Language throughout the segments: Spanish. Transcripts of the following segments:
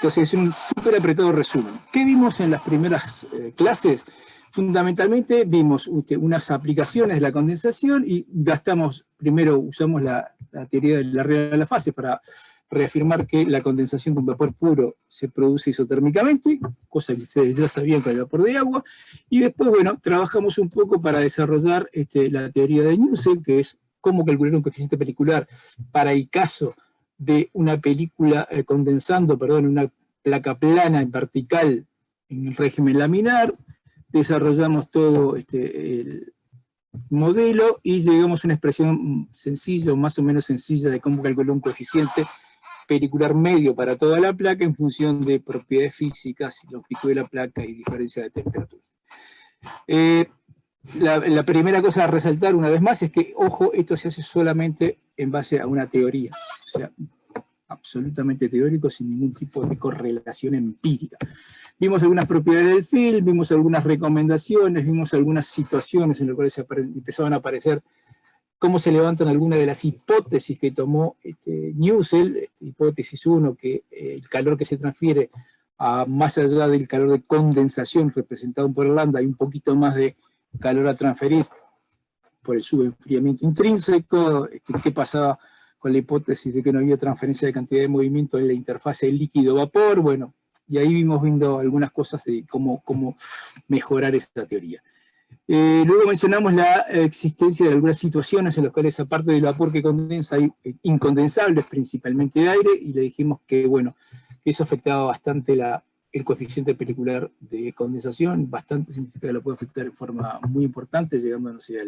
Entonces es un súper apretado resumen. ¿Qué vimos en las primeras clases? Fundamentalmente vimos unas aplicaciones de la condensación y primero usamos la teoría de la regla de las fases para reafirmar que la condensación de un vapor puro se produce isotérmicamente, cosa que ustedes ya sabían con el vapor de agua, y después, bueno, trabajamos un poco para desarrollar la teoría de Newsel, que es cómo calcular un coeficiente particular para el caso de una película una placa plana en vertical en el régimen laminar. Desarrollamos todo el modelo y llegamos a una expresión sencilla o más o menos sencilla de cómo calcular un coeficiente pericular medio para toda la placa en función de propiedades físicas, longitud de la placa y diferencia de temperatura. La primera cosa a resaltar una vez más es que, ojo, esto se hace solamente en base a una teoría, o sea, absolutamente teórico, sin ningún tipo de correlación empírica. Vimos algunas propiedades del film, vimos algunas recomendaciones, vimos algunas situaciones en las cuales empezaban a aparecer cómo se levantan algunas de las hipótesis que tomó Newsel, hipótesis 1, que el calor que se transfiere más allá del calor de condensación representado por lambda, hay un poquito más de calor a transferir por el subenfriamiento intrínseco. ¿Qué pasaba con la hipótesis de que no había transferencia de cantidad de movimiento en la interfase líquido-vapor? Bueno, y ahí vimos viendo algunas cosas de cómo mejorar esa teoría. Luego mencionamos la existencia de algunas situaciones en las cuales, aparte del vapor que condensa, hay incondensables, principalmente de aire, y le dijimos que, bueno, que eso afectaba bastante el coeficiente pericular de condensación, bastante significa que lo puede afectar en forma muy importante, llegando, no sé,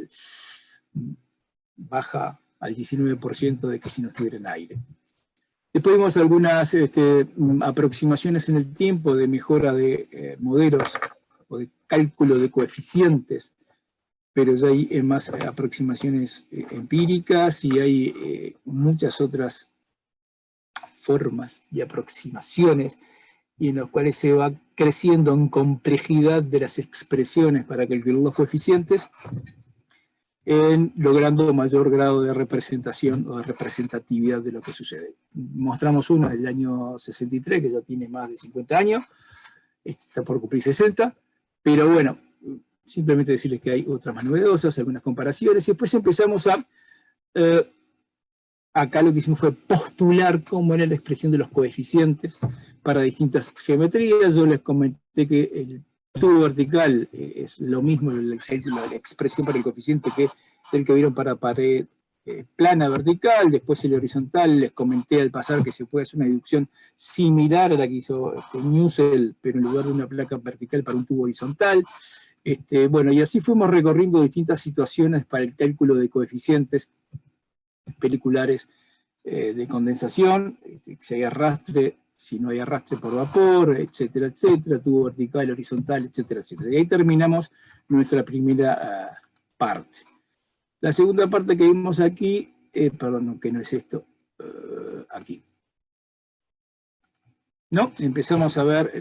baja al 19% de que si no estuviera en aire. Después vimos algunas aproximaciones en el tiempo de mejora de modelos o de cálculo de coeficientes, pero ya hay más aproximaciones empíricas y hay muchas otras formas y aproximaciones y en las cuales se va creciendo en complejidad de las expresiones para calcular los coeficientes, logrando mayor grado de representación o de representatividad de lo que sucede. Mostramos una del año 63, que ya tiene más de 50 años, está por cumplir 60, pero bueno, simplemente decirles que hay otras más novedosas, algunas comparaciones, y después empezamos acá lo que hicimos fue postular cómo era la expresión de los coeficientes para distintas geometrías. Yo les comenté que el tubo vertical es lo mismo, la expresión para el coeficiente que el que vieron para pared plana vertical. Después el horizontal, les comenté al pasar que se puede hacer una deducción similar a la que hizo Newsel, pero en lugar de una placa vertical para un tubo horizontal. Bueno, y así fuimos recorriendo distintas situaciones para el cálculo de coeficientes peliculares de condensación, si hay arrastre, si no hay arrastre por vapor, etcétera, etcétera, tubo vertical, horizontal, etcétera, etcétera. Y ahí terminamos nuestra primera parte. La segunda parte que vimos aquí, perdón, que no es esto, aquí. ¿No? Empezamos a ver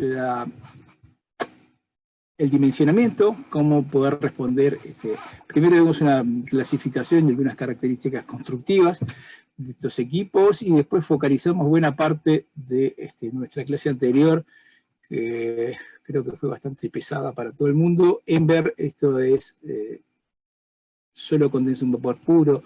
el dimensionamiento, cómo poder responder. Primero vemos una clasificación y algunas características constructivas de estos equipos, y después focalizamos buena parte de nuestra clase anterior, que creo que fue bastante pesada para todo el mundo, en ver esto es solo condensa un vapor puro,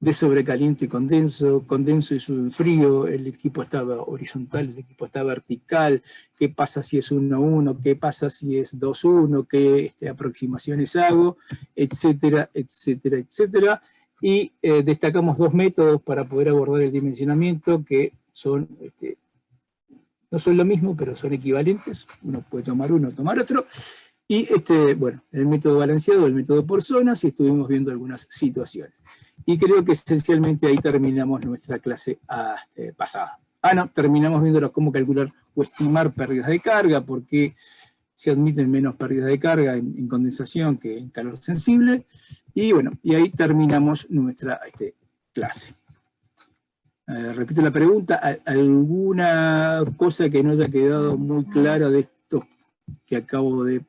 de sobrecaliento y condenso y subfrío, el equipo estaba horizontal, el equipo está vertical, qué pasa si es 1-1, qué pasa si es 2-1, qué aproximaciones hago, etcétera, etcétera, etcétera. Y destacamos dos métodos para poder abordar el dimensionamiento que son, no son lo mismo, pero son equivalentes. Uno puede tomar uno, tomar otro. Y bueno, el método balanceado, el método por zonas, y estuvimos viendo algunas situaciones. Y creo que esencialmente ahí terminamos nuestra clase pasada. No, terminamos viendo cómo calcular o estimar pérdidas de carga, porque se admiten menos pérdidas de carga en condensación que en calor sensible. Y bueno, y ahí terminamos nuestra clase. Repito la pregunta, ¿alguna cosa que no haya quedado muy clara de esto que acabo de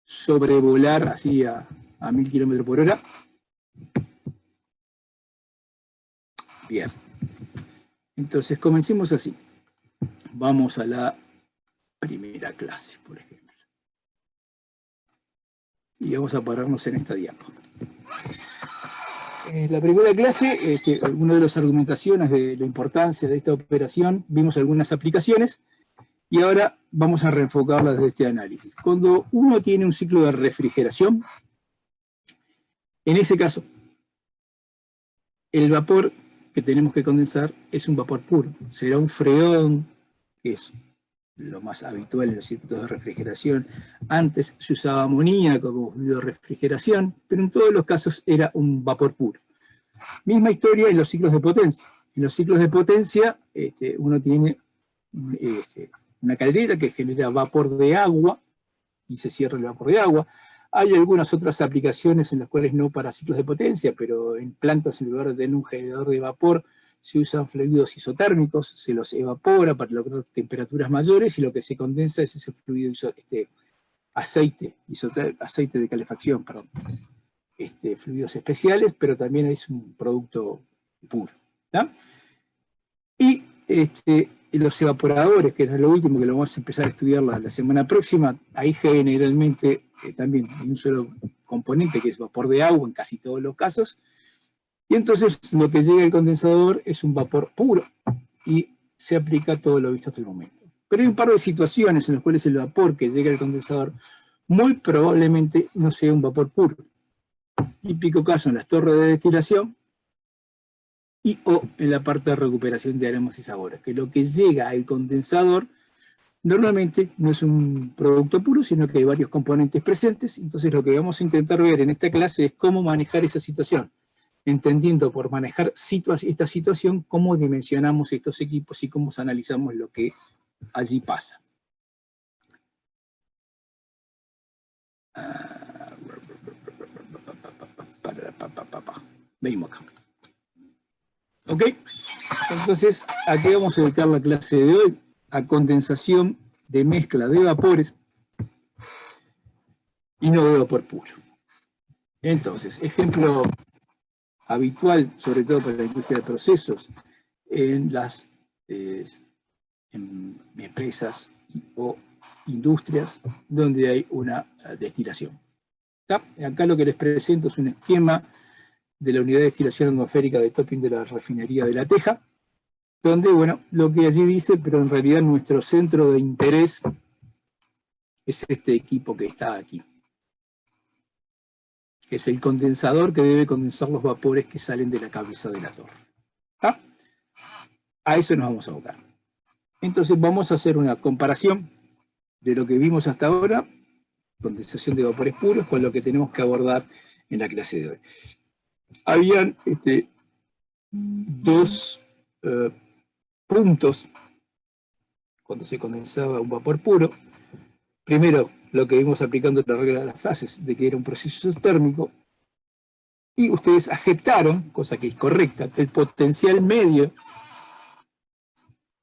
sobrevolar así a 1000 kilómetros por hora? Bien. Entonces, comencemos así. vamos a la primera clase, por ejemplo. Y vamos a pararnos en esta diapo. En la primera clase, una de las argumentaciones de la importancia de esta operación, vimos algunas aplicaciones, y ahora vamos a reenfocarlas desde este análisis. Cuando uno tiene un ciclo de refrigeración, en ese caso, el vapor que tenemos que condensar es un vapor puro. Será un freón, que es lo más habitual en los ciclos de refrigeración. Antes se usaba amoníaco como fluido de refrigeración, pero en todos los casos era un vapor puro. Misma historia en los ciclos de potencia. En los ciclos de potencia uno tiene una caldera que genera vapor de agua y se cierra el vapor de agua. Hay algunas otras aplicaciones en las cuales no para ciclos de potencia, pero en plantas en lugar de tener un generador de vapor se usan fluidos isotérmicos, se los evapora para lograr temperaturas mayores y lo que se condensa es ese fluido, aceite de calefacción, perdón. Fluidos especiales, pero también es un producto puro. ¿tá? Y los evaporadores, que es lo último que lo vamos a empezar a estudiar la semana próxima, ahí generalmente también hay un solo componente que es vapor de agua en casi todos los casos, y entonces lo que llega al condensador es un vapor puro y se aplica todo lo visto hasta el momento. Pero hay un par de situaciones en las cuales el vapor que llega al condensador muy probablemente no sea un vapor puro. Típico caso en las torres de destilación y o en la parte de recuperación de aromas y sabores, que lo que llega al condensador normalmente no es un producto puro, sino que hay varios componentes presentes. Entonces lo que vamos a intentar ver en esta clase es cómo manejar esa situación, entendiendo por manejar esta situación cómo dimensionamos estos equipos y cómo analizamos lo que allí pasa. Venimos acá. ¿Ok? Entonces, aquí vamos a dedicar la clase de hoy a condensación de mezcla de vapores y no de vapor puro. Entonces, ejemplo habitual, sobre todo para la industria de procesos, en las en empresas o industrias donde hay una destilación. ¿Tá? Acá lo que les presento es un esquema de la unidad de destilación atmosférica de topping de la refinería de La Teja, donde, bueno, lo que allí dice, pero en realidad nuestro centro de interés es este equipo que está aquí. Es el condensador que debe condensar los vapores que salen de la cabeza de la torre. ¿Ah? A eso nos vamos a abocar. Entonces vamos a hacer una comparación de lo que vimos hasta ahora, condensación de vapores puros, con lo que tenemos que abordar en la clase de hoy. Habían dos puntos cuando se condensaba un vapor puro. Primero, lo que vimos aplicando la regla de las fases, de que era un proceso isotérmico, y ustedes aceptaron, cosa que es correcta, que el potencial medio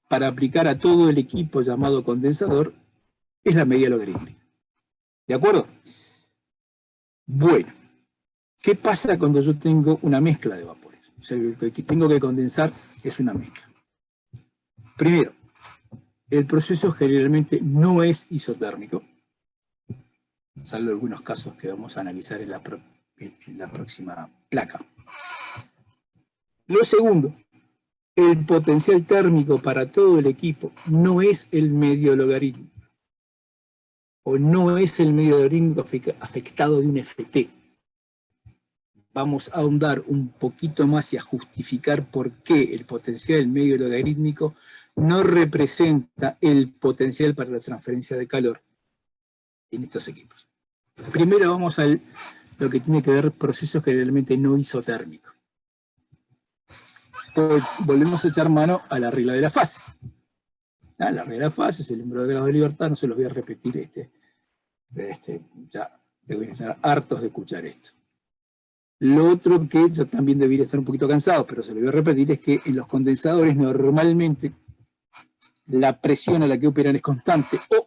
para aplicar a todo el equipo llamado condensador es la medida logarítmica. ¿De acuerdo? Bueno, ¿qué pasa cuando yo tengo una mezcla de vapores? O sea, lo que tengo que condensar es una mezcla. Primero, el proceso generalmente no es isotérmico, salvo algunos casos que vamos a analizar en la próxima placa. Lo segundo, el potencial térmico para todo el equipo no es el medio logarítmico, o no es el medio logarítmico afectado de un FT. Vamos a ahondar un poquito más y a justificar por qué el potencial medio logarítmico no representa el potencial para la transferencia de calor en estos equipos. Primero vamos a lo que tiene que ver procesos generalmente no isotérmicos. Pues volvemos a echar mano a la regla de las fases. La regla de las fases, el número de grados de libertad, no se los voy a repetir, ya deben estar hartos de escuchar esto. Lo otro que yo también debería estar un poquito cansado, pero se lo voy a repetir, es que en los condensadores normalmente la presión a la que operan es constante, o,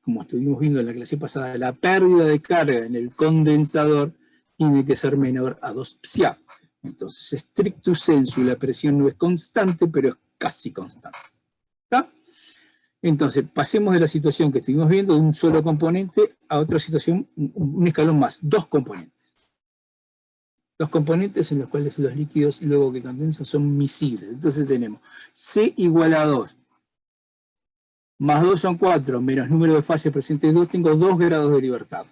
como estuvimos viendo en la clase pasada, la pérdida de carga en el condensador tiene que ser menor a 2 psia. Entonces, stricto sensu, la presión no es constante, pero es casi constante. ¿Está? Entonces, pasemos de la situación que estuvimos viendo, de un solo componente, a otra situación, un escalón más, dos componentes. Dos componentes en los cuales los líquidos luego que condensan son miscibles. Entonces tenemos C igual a 2, más 2 son 4, menos número de fases presentes 2, tengo 2 grados de libertad.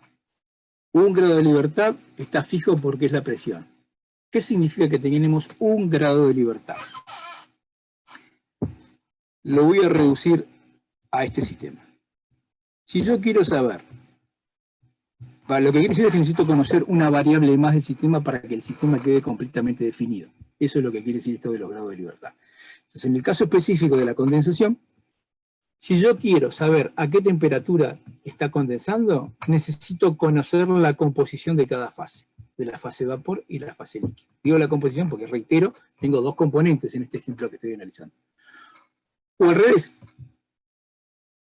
Un grado de libertad está fijo porque es la presión. ¿Qué significa que tenemos un grado de libertad? Lo voy a reducir a este sistema. Si yo quiero saber, para lo que quiere decir es que necesito conocer una variable más del sistema para que el sistema quede completamente definido. Eso es lo que quiere decir esto de los grados de libertad. Entonces, en el caso específico de la condensación, si yo quiero saber a qué temperatura está condensando, necesito conocer la composición de cada fase, de la fase vapor y la fase líquido. Digo la composición porque, reitero, tengo dos componentes en este ejemplo que estoy analizando. O al revés,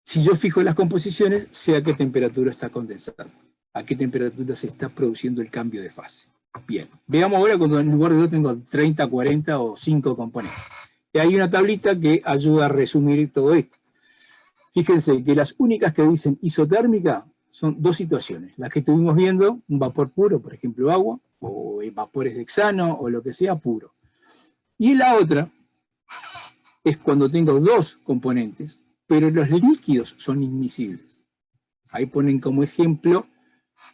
si yo fijo las composiciones, sé a qué temperatura está condensando, a qué temperatura se está produciendo el cambio de fase. Bien, veamos ahora cuando en lugar de 2 tengo 30, 40 o 5 componentes. Y hay una tablita que ayuda a resumir todo esto. Fíjense que las únicas que dicen isotérmica son dos situaciones. Las que estuvimos viendo, un vapor puro, por ejemplo agua, o vapores de hexano, o lo que sea puro. Y la otra es cuando tengo dos componentes, pero los líquidos son inmiscibles. Ahí ponen como ejemplo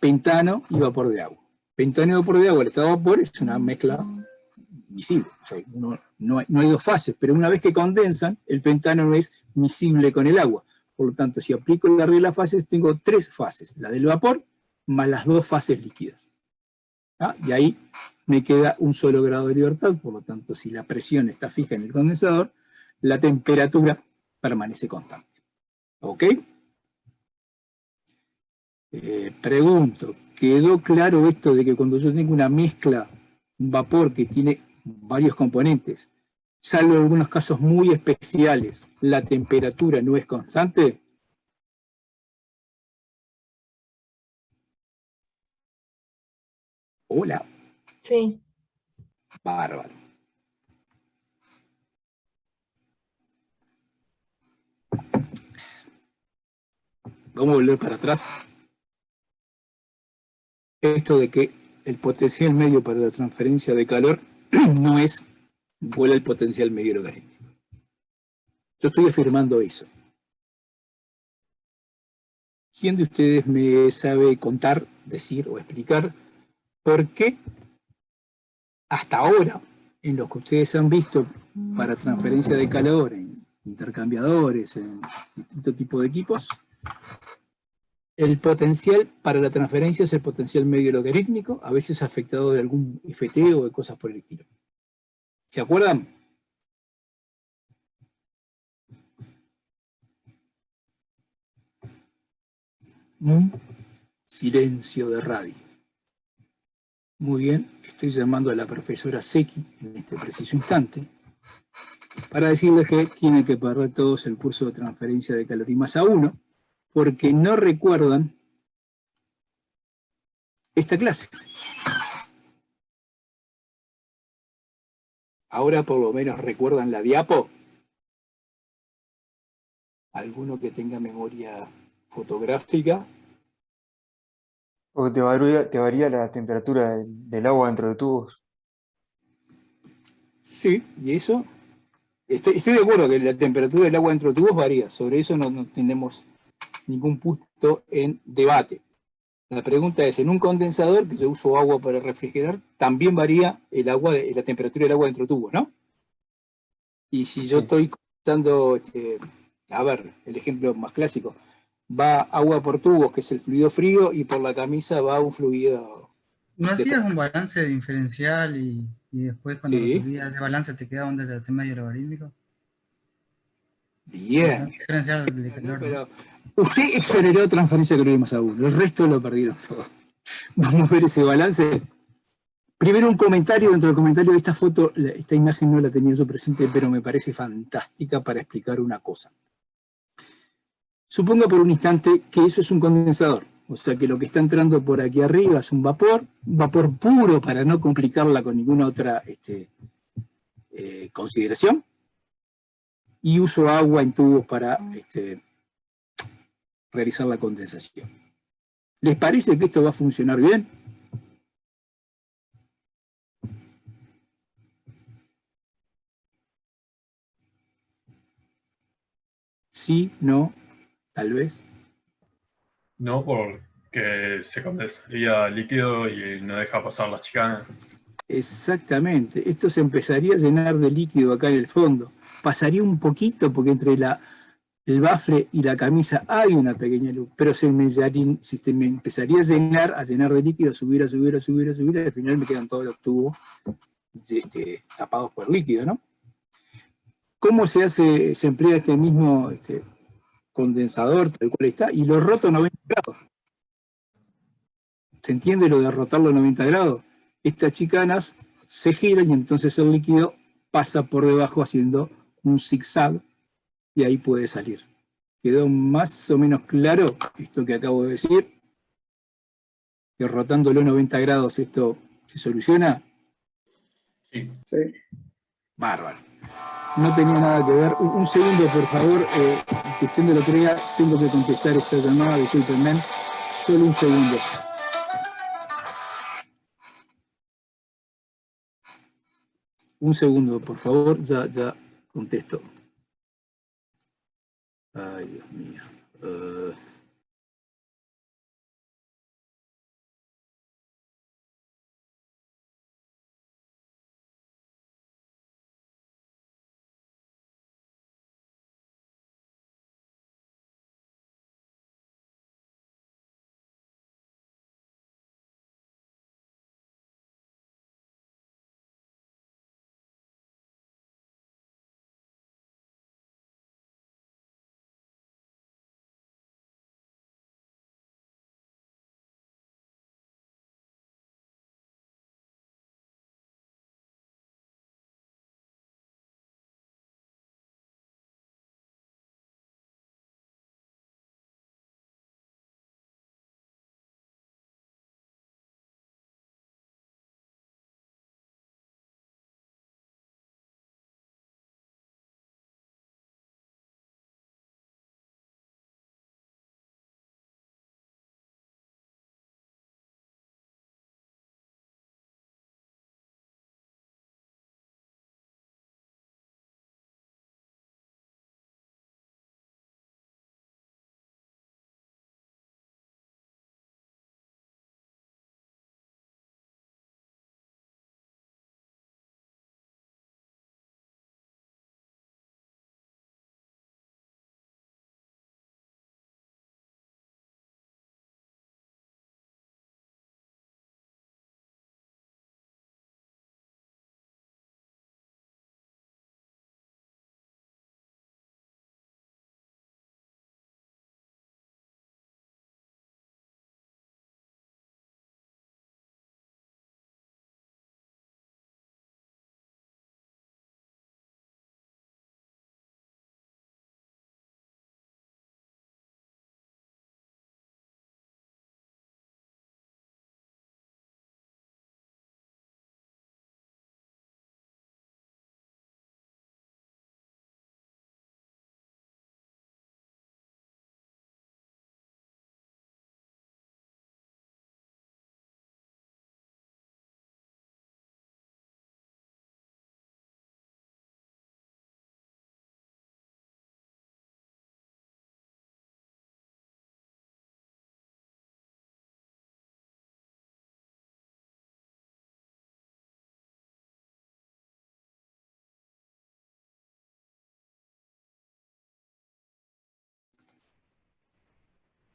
pentano y vapor de agua. Pentano y vapor de agua, el estado de vapor, es una mezcla miscible. O sea, no hay dos fases, pero una vez que condensan, el pentano no es miscible con el agua. Por lo tanto, si aplico la regla de fases, tengo tres fases. La del vapor, más las dos fases líquidas. ¿Ah? Y ahí me queda un solo grado de libertad. Por lo tanto, si la presión está fija en el condensador, la temperatura permanece constante. ¿Ok? Pregunto, ¿quedó claro esto de que cuando yo tengo una mezcla, un vapor que tiene varios componentes, salvo en algunos casos muy especiales, la temperatura no es constante? Hola. Sí. Bárbaro. Vamos a volver para atrás. Esto de que el potencial medio para la transferencia de calor no es igual al potencial medio logarítmico. Yo estoy afirmando eso. ¿Quién de ustedes me sabe contar, decir o explicar por qué hasta ahora, en lo que ustedes han visto para transferencia de calor en intercambiadores, en distintos tipos de equipos, el potencial para la transferencia es el potencial medio logarítmico, a veces afectado de algún FT o de cosas por el estilo? ¿Se acuerdan? Silencio de radio. Muy bien, estoy llamando a la profesora Seki en este preciso instante para decirles que tienen que perder todos el curso de transferencia de calor y masa 1 porque no recuerdan esta clase. Ahora por lo menos recuerdan la diapo. ¿Alguno que tenga memoria fotográfica? Porque te varía la temperatura del agua dentro de tubos. Sí, y eso. Estoy de acuerdo que la temperatura del agua dentro de tubos varía. Sobre eso no tenemos ningún punto en debate. La pregunta es, en un condensador, que yo uso agua para refrigerar, también varía la temperatura del agua dentro de tubos, ¿no? Y si yo estoy condensando, a ver, el ejemplo más clásico, va agua por tubos, que es el fluido frío, y por la camisa va un fluido... ¿No hacías un balance diferencial y después cuando resolvías ese balance te quedaba un delta medio logarítmico? Bien. Diferencial de calor, pero usted exoneró transferencia de calor y masa 1, el resto lo perdieron todo. Vamos a ver ese balance. Primero un comentario, dentro del comentario de esta foto, esta imagen no la tenía yo presente, pero me parece fantástica para explicar una cosa. Suponga por un instante que eso es un condensador, o sea que lo que está entrando por aquí arriba es un vapor puro para no complicarla con ninguna otra consideración. y uso agua en tubos para realizar la condensación. ¿Les parece que esto va a funcionar bien? Sí, no, tal vez. No, porque se condensaría líquido y no deja pasar las chicanas. Exactamente. Esto se empezaría a llenar de líquido acá en el fondo. Pasaría un poquito porque entre el bafle y la camisa hay una pequeña luz, pero se me empezaría a llenar de líquido, a subir, y al final me quedan todos los tubos tapados por líquido, ¿no? ¿Cómo se hace? Se emplea este mismo condensador, tal cual está, y lo roto a 90 grados. ¿Se entiende lo de rotarlo a 90 grados? Estas chicanas se giran y entonces el líquido pasa por debajo haciendo un zigzag y ahí puede salir. ¿Quedó más o menos claro esto que acabo de decir? Que rotándolo a 90 grados esto se soluciona. Sí. Sí. Bárbaro. No tenía nada que ver. Un segundo, por favor, que usted me lo crea, tengo que contestar esta llamada, discúlpenme. Solo un segundo. Un segundo, por favor, ya contesto. Ay, Dios mío.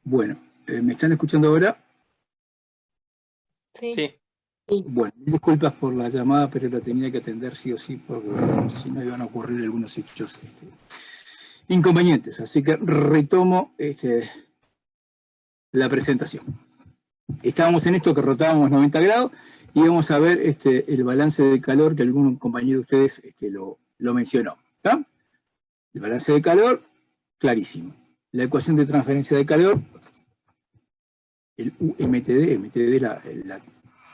Bueno, ¿me están escuchando ahora? Sí. Bueno, disculpas por la llamada, pero la tenía que atender sí o sí, porque si no iban a ocurrir algunos hechos inconvenientes. Así que retomo la presentación. Estábamos en esto que rotábamos 90 grados y vamos a ver el balance de calor que algún compañero de ustedes lo mencionó. ¿Está? El balance de calor, clarísimo. La ecuación de transferencia de calor, el UMTD, MTD la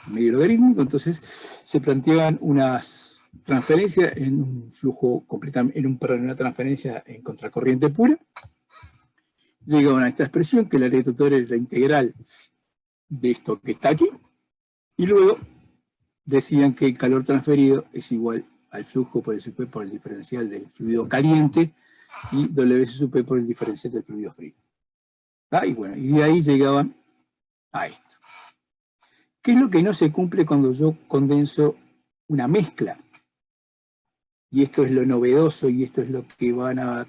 medio logarítmico, entonces se planteaban unas transferencia en un flujo completamente, perdón, una transferencia en contracorriente pura. Llegaban a esta expresión, que el área total es la integral de esto que está aquí, y luego decían que el calor transferido es igual al flujo por el sup por el diferencial del fluido caliente y W sup por el diferencial del fluido frío. ¿Ah? Y bueno, y de ahí llegaban a esto. ¿Qué es lo que no se cumple cuando yo condenso una mezcla? Y esto es lo novedoso y esto es lo que van a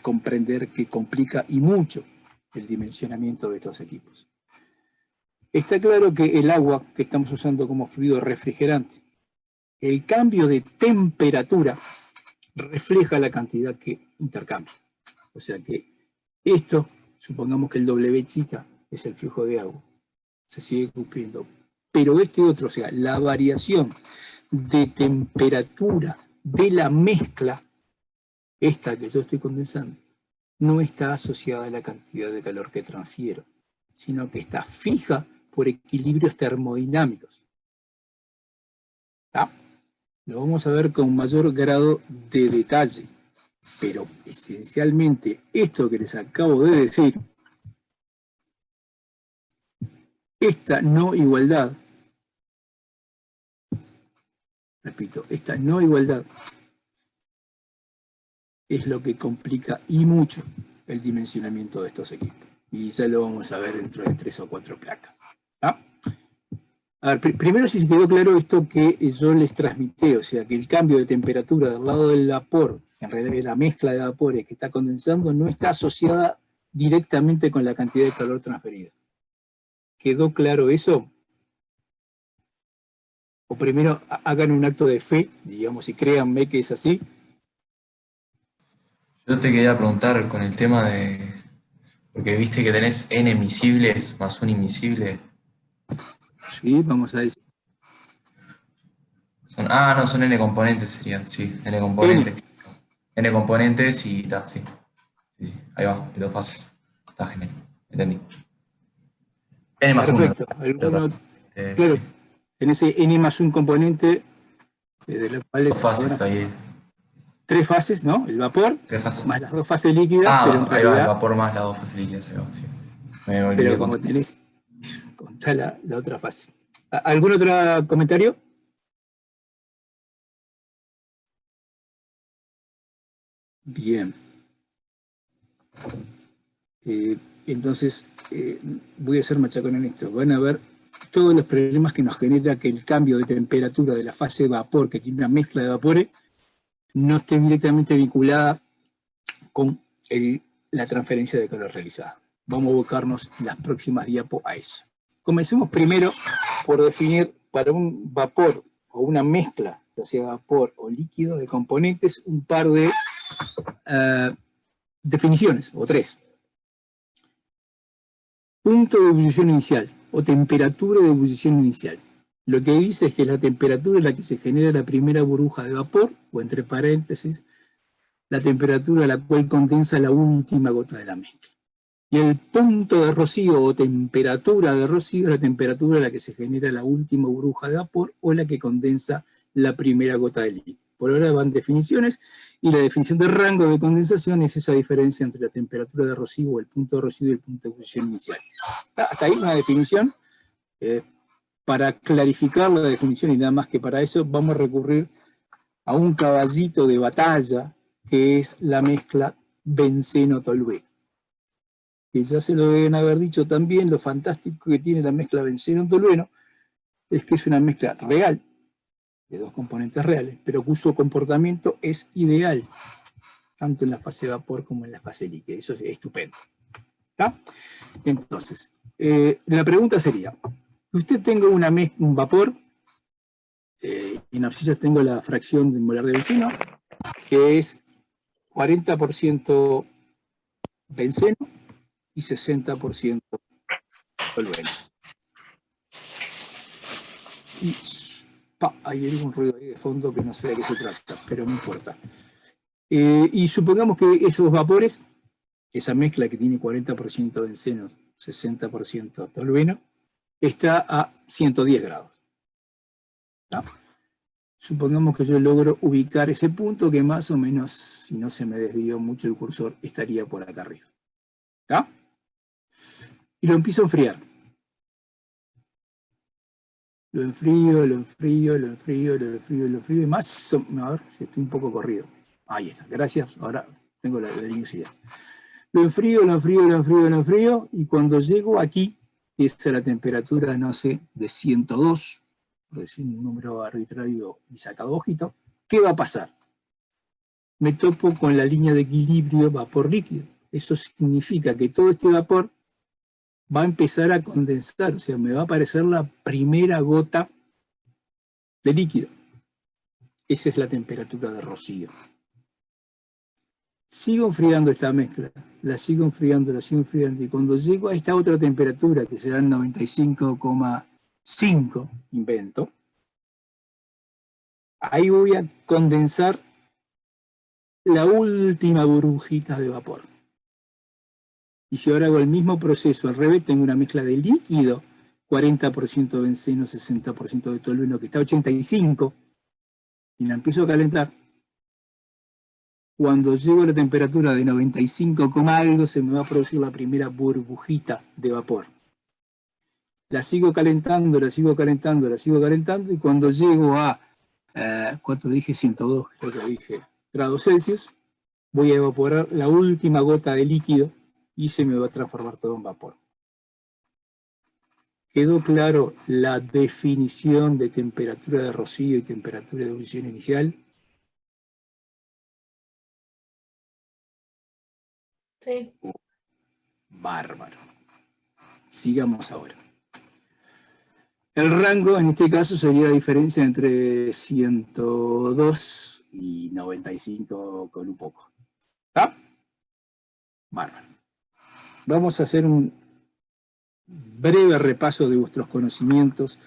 comprender que complica y mucho el dimensionamiento de estos equipos. Está claro que el agua que estamos usando como fluido refrigerante, el cambio de temperatura refleja la cantidad que intercambia. O sea que esto, supongamos que el W chica es el flujo de agua, se sigue cumpliendo. Pero este otro, o sea, la variación de temperatura de la mezcla, esta que yo estoy condensando, no está asociada a la cantidad de calor que transfiero, sino que está fija por equilibrios termodinámicos. ¿Ah? Lo vamos a ver con mayor grado de detalle, pero esencialmente esto que les acabo de decir, esta no igualdad, repito, esta no igualdad es lo que complica y mucho el dimensionamiento de estos equipos. Y ya lo vamos a ver dentro de 3 o 4 placas. ¿Ah? A ver, primero si se quedó claro esto que yo les transmití, o sea que el cambio de temperatura del lado del vapor, en realidad es la mezcla de vapores que está condensando, no está asociada directamente con la cantidad de calor transferida. ¿Quedó claro eso? O primero hagan un acto de fe, digamos, y créanme que es así. Yo te quería preguntar con el tema de... Porque viste que tenés n miscibles más un invisible. Sí, vamos a decir. No, son n componentes serían, sí, n componentes. N componentes y está, sí. Sí, ahí va, y 2 fases. Está genial, entendí. N más 1. Perfecto. Claro, en ese n más un componente, de los cuales... 2 fases ahí. 3 fases, ¿no? El vapor, 3 fases. más las 2 fases líquidas, pero en ahí realidad... va, el vapor más las 2 fases líquidas, ahí va, sí. Me olvidé pero como tenés, contá la otra fase. ¿Algún otro comentario? Bien. Entonces, voy a hacer machacón en esto. Van a ver todos los problemas que nos genera que el cambio de temperatura de la fase de vapor, que tiene una mezcla de vapores, no esté directamente vinculada con la transferencia de calor realizada. Vamos a abocarnos en las próximas diapos a eso. Comencemos primero por definir para un vapor o una mezcla, ya sea vapor o líquido de componentes, un par de definiciones, o 3. Punto de ebullición inicial, o temperatura de ebullición inicial. Lo que dice es que es la temperatura en la que se genera la primera burbuja de vapor, o entre paréntesis, la temperatura a la cual condensa la última gota de la mezcla. Y el punto de rocío o temperatura de rocío es la temperatura a la que se genera la última burbuja de vapor o la que condensa la primera gota de líquido. Por ahora van definiciones, y la definición de rango de condensación es esa diferencia entre la temperatura de rocío o el punto de rocío y el punto de ebullición inicial. Hasta ahí una definición. Para clarificar la definición, y nada más que para eso, vamos a recurrir a un caballito de batalla, que es la mezcla benceno-tolueno. Que ya se lo deben haber dicho también, lo fantástico que tiene la mezcla benceno-tolueno es que es una mezcla real, de 2 componentes reales, pero cuyo comportamiento es ideal, tanto en la fase de vapor como en la fase líquida. Eso es estupendo. ¿Está? Entonces, la pregunta sería, usted tenga un vapor, en abscisas tengo la fracción de molar de benceno, que es 40% benceno y 60% tolueno. Y hay algún ruido ahí de fondo que no sé de qué se trata, pero no importa. Y supongamos que esos vapores, esa mezcla que tiene 40% benceno, 60% tolueno, está a 110 grados. ¿No? supongamos que yo logro ubicar ese punto que más o menos, si no se me desvió mucho el cursor, estaría por acá arriba. ¿Está? Y lo empiezo a enfriar. Lo enfrío, lo enfrío, lo enfrío, lo enfrío, lo enfrío, y más, a ver, si estoy un poco corrido. Ahí está, gracias, ahora tengo la luminosidad. Lo enfrío, lo enfrío, lo enfrío, lo enfrío, y cuando llego aquí, esa es la temperatura, no sé, de 102, por decir un número arbitrario y sacado ojito, ¿qué va a pasar? Me topo con la línea de equilibrio vapor-líquido. Eso significa que todo este vapor va a empezar a condensar, o sea, me va a aparecer la primera gota de líquido. Esa es la temperatura de rocío. Sigo enfriando esta mezcla, la sigo enfriando, y cuando llego a esta otra temperatura, que será 95,5, invento, ahí voy a condensar la última burbujita de vapor. Y si ahora hago el mismo proceso al revés, tengo una mezcla de líquido, 40% benceno, 60% de tolueno, que está a 85, y la empiezo a calentar. Cuando llego a la temperatura de 95, algo, se me va a producir la primera burbujita de vapor. La sigo calentando, la sigo calentando, la sigo calentando, y cuando llego a, ¿cuánto dije? 102, creo que dije, grados Celsius, voy a evaporar la última gota de líquido y se me va a transformar todo en vapor. ¿Quedó claro la definición de temperatura de rocío y temperatura de ebullición inicial? Sí. Bárbaro. Sigamos ahora. El rango, en este caso, sería la diferencia entre 102 y 95 con un poco. ¿Está? Bárbaro. Vamos a hacer un breve repaso de vuestros conocimientos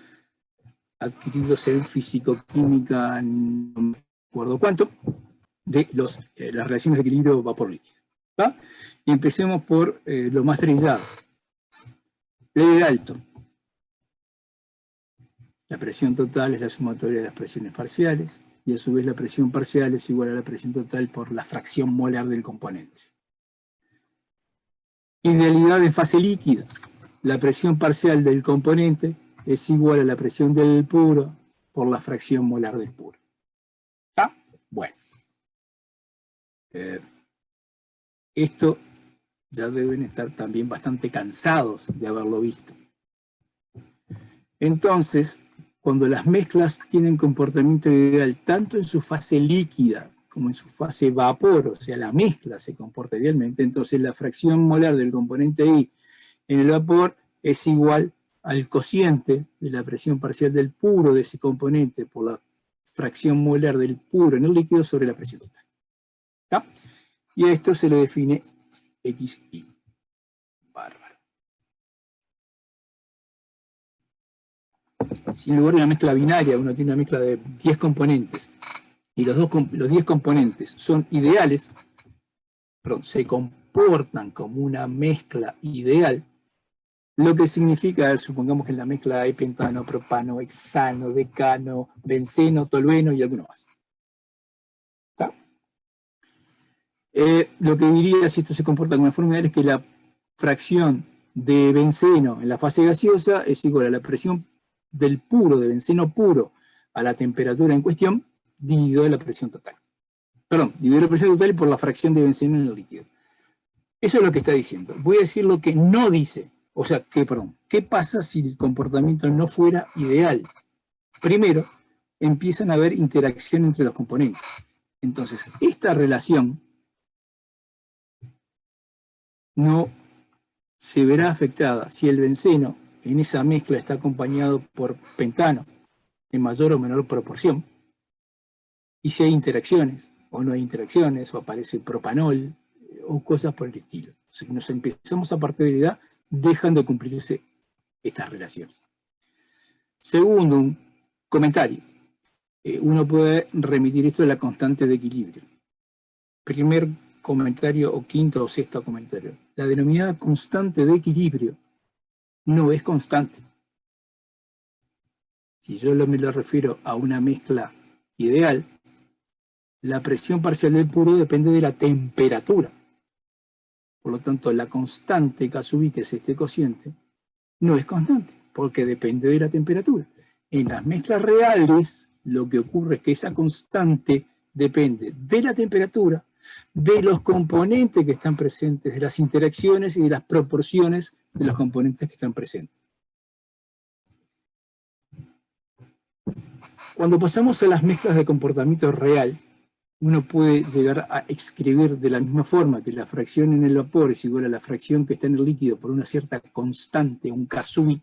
adquiridos en físico-química, no me acuerdo cuánto, de las relaciones de equilibrio vapor-líquido. ¿Está? Y empecemos por lo más trillado. Ley del alto. La presión total es la sumatoria de las presiones parciales, y a su vez la presión parcial es igual a la presión total por la fracción molar del componente. Idealidad en fase líquida. La presión parcial del componente es igual a la presión del puro por la fracción molar del puro. ¿Está? Bueno. Esto ya deben estar también bastante cansados de haberlo visto. Entonces, cuando las mezclas tienen comportamiento ideal tanto en su fase líquida como en su fase vapor, o sea, la mezcla se comporta idealmente, entonces la fracción molar del componente I en el vapor es igual al cociente de la presión parcial del puro de ese componente por la fracción molar del puro en el líquido sobre la presión total. ¿Está? Y a esto se le define XI. Bárbaro. Si en lugar de una mezcla binaria uno tiene una mezcla de 10 componentes y los 10 componentes son ideales, perdón, se comportan como una mezcla ideal, lo que significa, supongamos que en la mezcla hay pentano, propano, hexano, decano, benceno, tolueno y alguno más. ¿Está? Lo que diría si esto se comporta como una forma ideal es que la fracción de benceno en la fase gaseosa es igual a la presión del puro, de benceno puro, a la temperatura en cuestión, dividido la presión total. Perdón, dividido la presión total por la fracción de benceno en el líquido. Eso es lo que está diciendo. Voy a decir lo que no dice. O sea, ¿qué pasa si el comportamiento no fuera ideal? Primero, empiezan a haber interacción entre los componentes. Entonces, esta relación no se verá afectada si el benceno en esa mezcla está acompañado por pentano en mayor o menor proporción, y si hay interacciones, o no hay interacciones, o aparece propanol, o cosas por el estilo. Si nos empezamos a partir de la idea, dejan de cumplirse estas relaciones. Segundo, un comentario. Uno puede remitir esto a la constante de equilibrio. Primer comentario, o quinto o sexto comentario. La denominada constante de equilibrio no es constante. Si yo me lo refiero a una mezcla ideal, la presión parcial del puro depende de la temperatura. Por lo tanto, la constante K sub i, que es este cociente, no es constante, porque depende de la temperatura. En las mezclas reales, lo que ocurre es que esa constante depende de la temperatura, de los componentes que están presentes, de las interacciones y de las proporciones de los componentes que están presentes. Cuando pasamos a las mezclas de comportamiento real, uno puede llegar a escribir de la misma forma que la fracción en el vapor es igual a la fracción que está en el líquido por una cierta constante, un K sub i,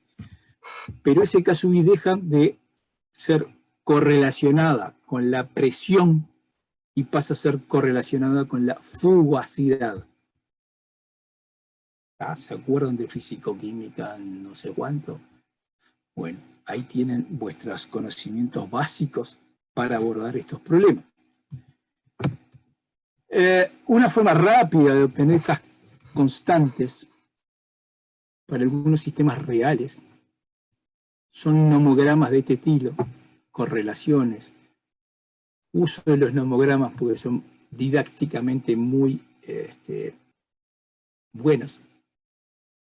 pero ese K sub i deja de ser correlacionada con la presión y pasa a ser correlacionada con la fugacidad. ¿Se acuerdan de físico-química no sé cuánto? Bueno, ahí tienen vuestros conocimientos básicos para abordar estos problemas. Una forma rápida de obtener estas constantes para algunos sistemas reales son nomogramas de este estilo, correlaciones. Uso de los nomogramas porque son didácticamente muy buenos.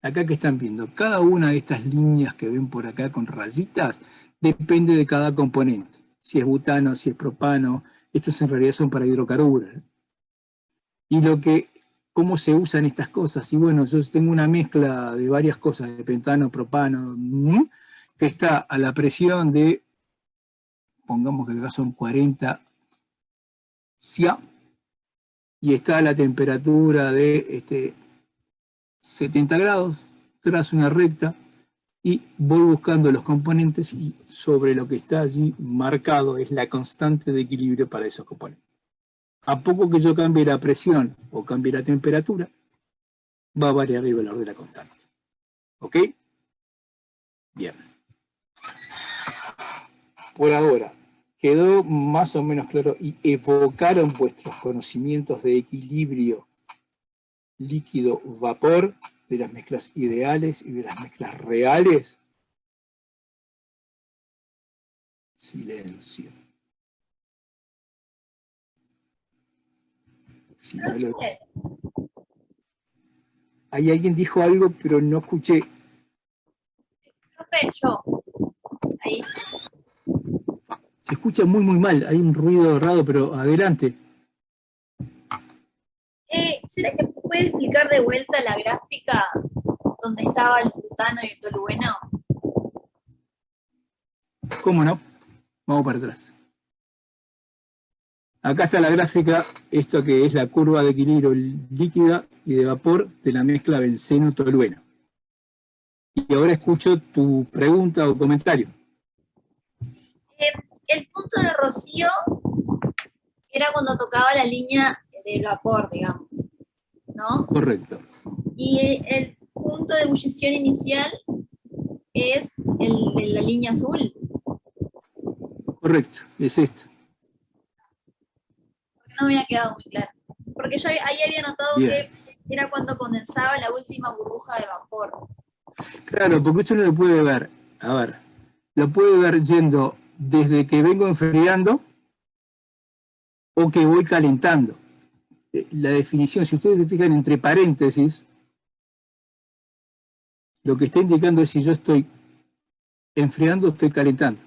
Acá que están viendo, cada una de estas líneas que ven por acá con rayitas depende de cada componente. Si es butano, si es propano, estos en realidad son para hidrocarburos. Y cómo se usan estas cosas. Y bueno, yo tengo una mezcla de varias cosas, de pentano, propano, que está a la presión de, pongamos que acá son 40 CA, y está a la temperatura de 70 grados, trazo una recta, y voy buscando los componentes, y sobre lo que está allí marcado es la constante de equilibrio para esos componentes. A poco que yo cambie la presión o cambie la temperatura, va a variar el valor de la constante. ¿Ok? Bien. Por ahora, quedó más o menos claro y evocaron vuestros conocimientos de equilibrio líquido-vapor, de las mezclas ideales y de las mezclas reales. Silencio. Si no lo... Ahí alguien dijo algo, pero no escuché. Profe, yo. Ahí. Se escucha muy mal, hay un ruido raro, pero adelante. ¿Será que puede explicar de vuelta la gráfica donde estaba el butano y el tolueno? ¿Cómo no? Vamos para atrás. Acá está la gráfica, esto que es la curva de equilibrio líquida y de vapor de la mezcla benceno-tolueno. Y ahora escucho tu pregunta o comentario. El punto de rocío era cuando tocaba la línea del vapor, digamos, ¿no? Correcto. Y el punto de ebullición inicial es el de la línea azul. Correcto, es esto. No me había quedado muy claro. Porque yo ahí había notado Bien. que era cuando condensaba la última burbuja de vapor. Claro, porque esto no lo puede ver. A ver, lo puede ver yendo desde que vengo enfriando o que voy calentando. La definición, si ustedes se fijan entre paréntesis, lo que está indicando es si yo estoy enfriando o estoy calentando.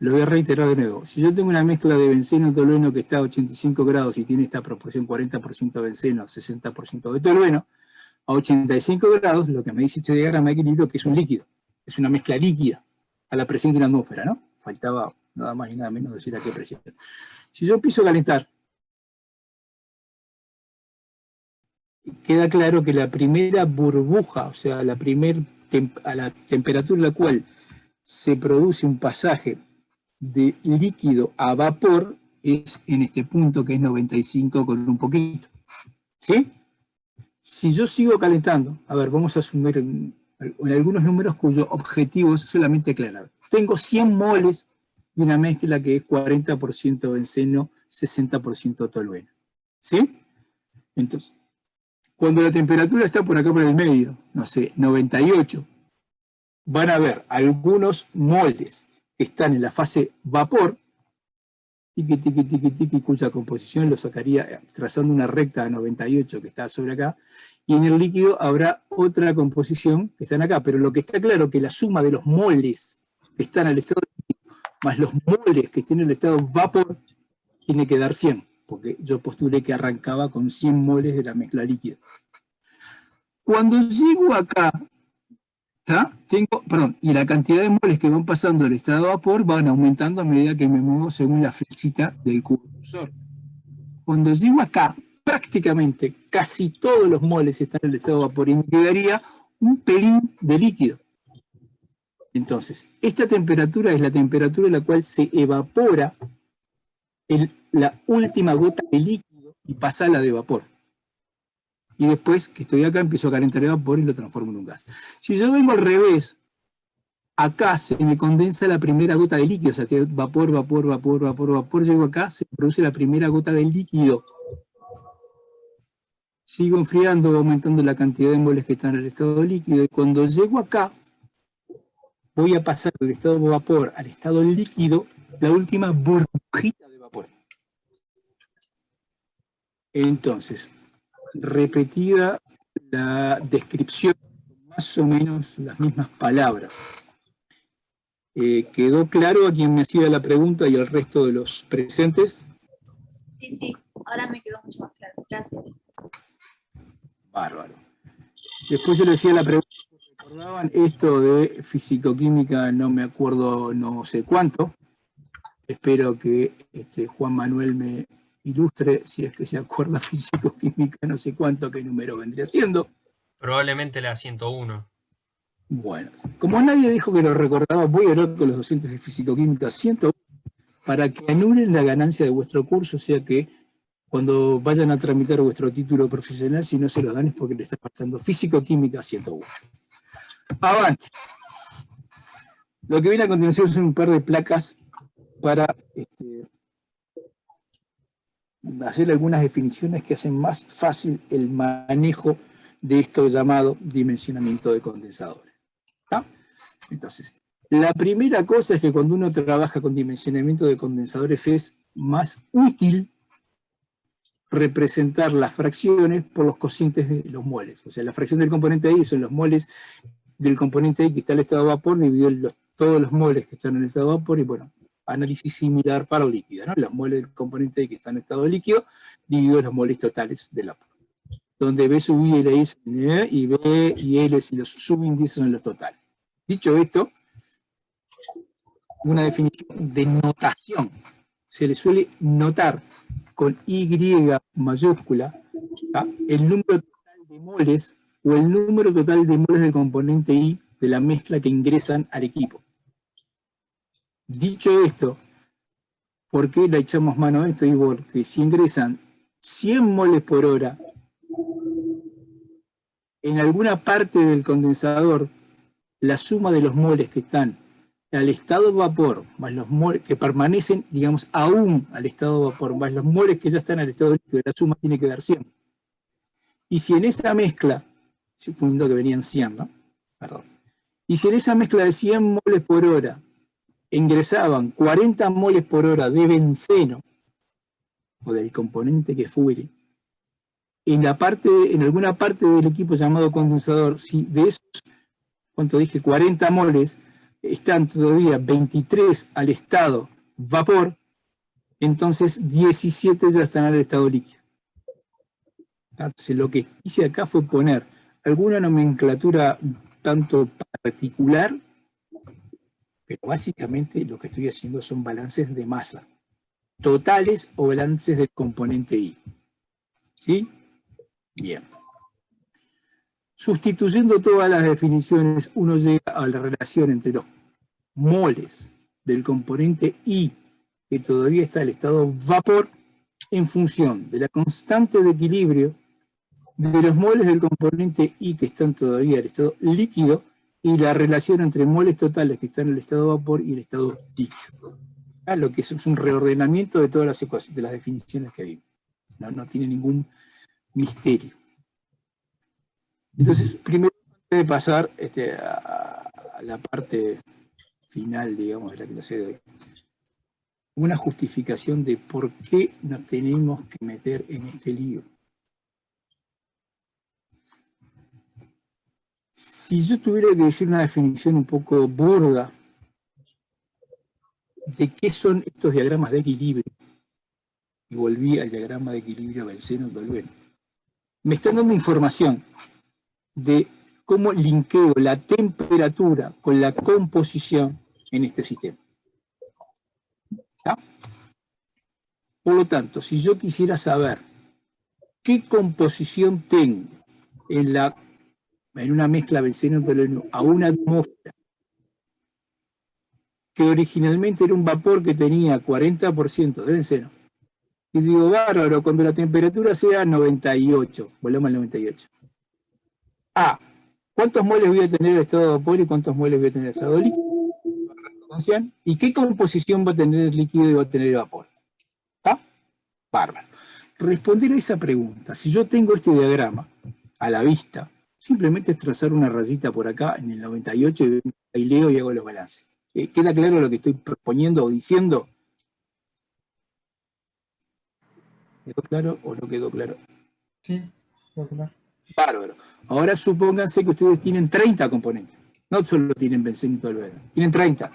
Lo voy a reiterar de nuevo. Si yo tengo una mezcla de benceno-tolueno que está a 85 grados y tiene esta proporción 40% de benceno, 60% de tolueno, a 85 grados, lo que me dice este diagrama de equilibrio que es un líquido. Es una mezcla líquida a la presión de una atmósfera, ¿no? Faltaba nada más y nada menos decir a qué presión. Si yo empiezo a calentar, queda claro que la primera burbuja, o sea, a la temperatura en la cual se produce un pasaje de líquido a vapor, es en este punto que es 95 con un poquito. ¿Sí? Si yo sigo calentando, a ver, vamos a asumir en algunos números cuyo objetivo es solamente aclarar. Tengo 100 moles de una mezcla que es 40% benceno, 60% tolueno. ¿Sí? Entonces, cuando la temperatura está por acá por el medio, no sé, 98, van a haber algunos moles que están en la fase vapor tiqui, tiqui, tiqui, tiqui, cuya composición lo sacaría trazando una recta a 98 que está sobre acá, y en el líquido habrá otra composición que están acá, pero lo que está claro es que la suma de los moles que están al estado líquido más los moles que tiene el estado vapor tiene que dar 100, porque yo postulé que arrancaba con 100 moles de la mezcla líquida. Cuando llego acá, y la cantidad de moles que van pasando del estado de vapor van aumentando a medida que me muevo según la flechita del cursor. Cuando llego acá, prácticamente casi todos los moles están en el estado de vapor y me quedaría un pelín de líquido. Entonces, esta temperatura es la temperatura en la cual se evapora la última gota de líquido y pasa a la de vapor. Y después, que estoy acá, empiezo a calentar el vapor y lo transformo en un gas. Si yo vengo al revés, acá se me condensa la primera gota de líquido, o sea que vapor, vapor, vapor, vapor, vapor, llego acá, se produce la primera gota de líquido. Sigo enfriando, aumentando la cantidad de moles que están en el estado líquido, y cuando llego acá, voy a pasar del estado de vapor al estado líquido, la última burbujita de vapor. Entonces, repetida la descripción, más o menos las mismas palabras. ¿Quedó claro a quien me hacía la pregunta y al resto de los presentes? Sí, sí, ahora me quedó mucho más claro. Gracias. Bárbaro. Después yo le decía la pregunta, ¿recordaban esto de fisicoquímica? No me acuerdo, no sé cuánto. Espero que Juan Manuel me ilustre si es que se acuerda fisicoquímica, no sé cuánto, qué número vendría siendo. Probablemente la 101. Bueno, como nadie dijo que lo recordaba, voy a hablar con los docentes de fisicoquímica 101 para que anulen la ganancia de vuestro curso, o sea que cuando vayan a tramitar vuestro título profesional, si no se los dan es porque le está faltando fisicoquímica 101. Avante. Lo que viene a continuación son un par de placas para hacer algunas definiciones que hacen más fácil el manejo de esto llamado dimensionamiento de condensadores. ¿Está? Entonces, la primera cosa es que cuando uno trabaja con dimensionamiento de condensadores es más útil representar las fracciones por los cocientes de los moles. O sea, la fracción del componente I son los moles del componente I que está en el estado de vapor, dividido todos los moles que están en el estado de vapor, y bueno, análisis similar para el líquido, ¿no? Los moles del componente I que están en estado líquido, divididos los moles totales del vapor. Donde B sub I, L es y B y L y los subíndices son los totales. Dicho esto, una definición de notación. Se le suele notar con Y mayúscula, ¿tá? El número total de moles o el número total de moles del componente I de la mezcla que ingresan al equipo. Dicho esto, ¿por qué le echamos mano a esto? Y porque si ingresan 100 moles por hora en alguna parte del condensador, la suma de los moles que están al estado de vapor, más los moles que permanecen, digamos, aún al estado de vapor, más los moles que ya están al estado líquido, la suma tiene que dar 100. Y si en esa mezcla, suponiendo que venían 100, ¿no? Perdón. Y si en esa mezcla de 100 moles por hora ingresaban 40 moles por hora de benceno, o del componente que fuere, en alguna parte del equipo llamado condensador, si de esos, ¿cuánto dije? 40 moles, están todavía 23 al estado vapor, entonces 17 ya están al estado líquido. Entonces lo que hice acá fue poner alguna nomenclatura tanto particular, pero básicamente lo que estoy haciendo son balances de masa, totales o balances del componente I. ¿Sí? Bien. Sustituyendo todas las definiciones, uno llega a la relación entre los moles del componente I, que todavía está en el estado vapor, en función de la constante de equilibrio de los moles del componente I que están todavía en el estado líquido, y la relación entre moles totales que están en el estado vapor y el estado líquido. Lo que es un reordenamiento de todas las ecuaciones, de las definiciones que hay. No tiene ningún misterio. Entonces, primero, antes de pasar a la parte final, digamos, de la clase de hoy, una justificación de por qué nos tenemos que meter en este lío. Si yo tuviera que decir una definición un poco burda de qué son estos diagramas de equilibrio, y volví al diagrama de equilibrio benceno-tolueno, me están dando información de cómo linkeo la temperatura con la composición en este sistema. ¿Está? Por lo tanto, si yo quisiera saber qué composición tengo en una mezcla benceno-tolueno a una atmósfera, que originalmente era un vapor que tenía 40% de benceno, y digo, bárbaro, cuando la temperatura sea 98, volvemos al 98. ¿Cuántos moles voy a tener de estado de vapor y cuántos moles voy a tener de estado líquido? ¿Y qué composición va a tener el líquido y va a tener el vapor? ¿Está? Bárbaro. Responder a esa pregunta, si yo tengo este diagrama a la vista, simplemente es trazar una rayita por acá en el 98 y leo y hago los balances. ¿Queda claro lo que estoy proponiendo o diciendo? ¿Quedó claro o no quedó claro? Sí, quedó claro. Bárbaro. Ahora supónganse que ustedes tienen 30 componentes. No solo tienen benceno y tolueno, tienen 30.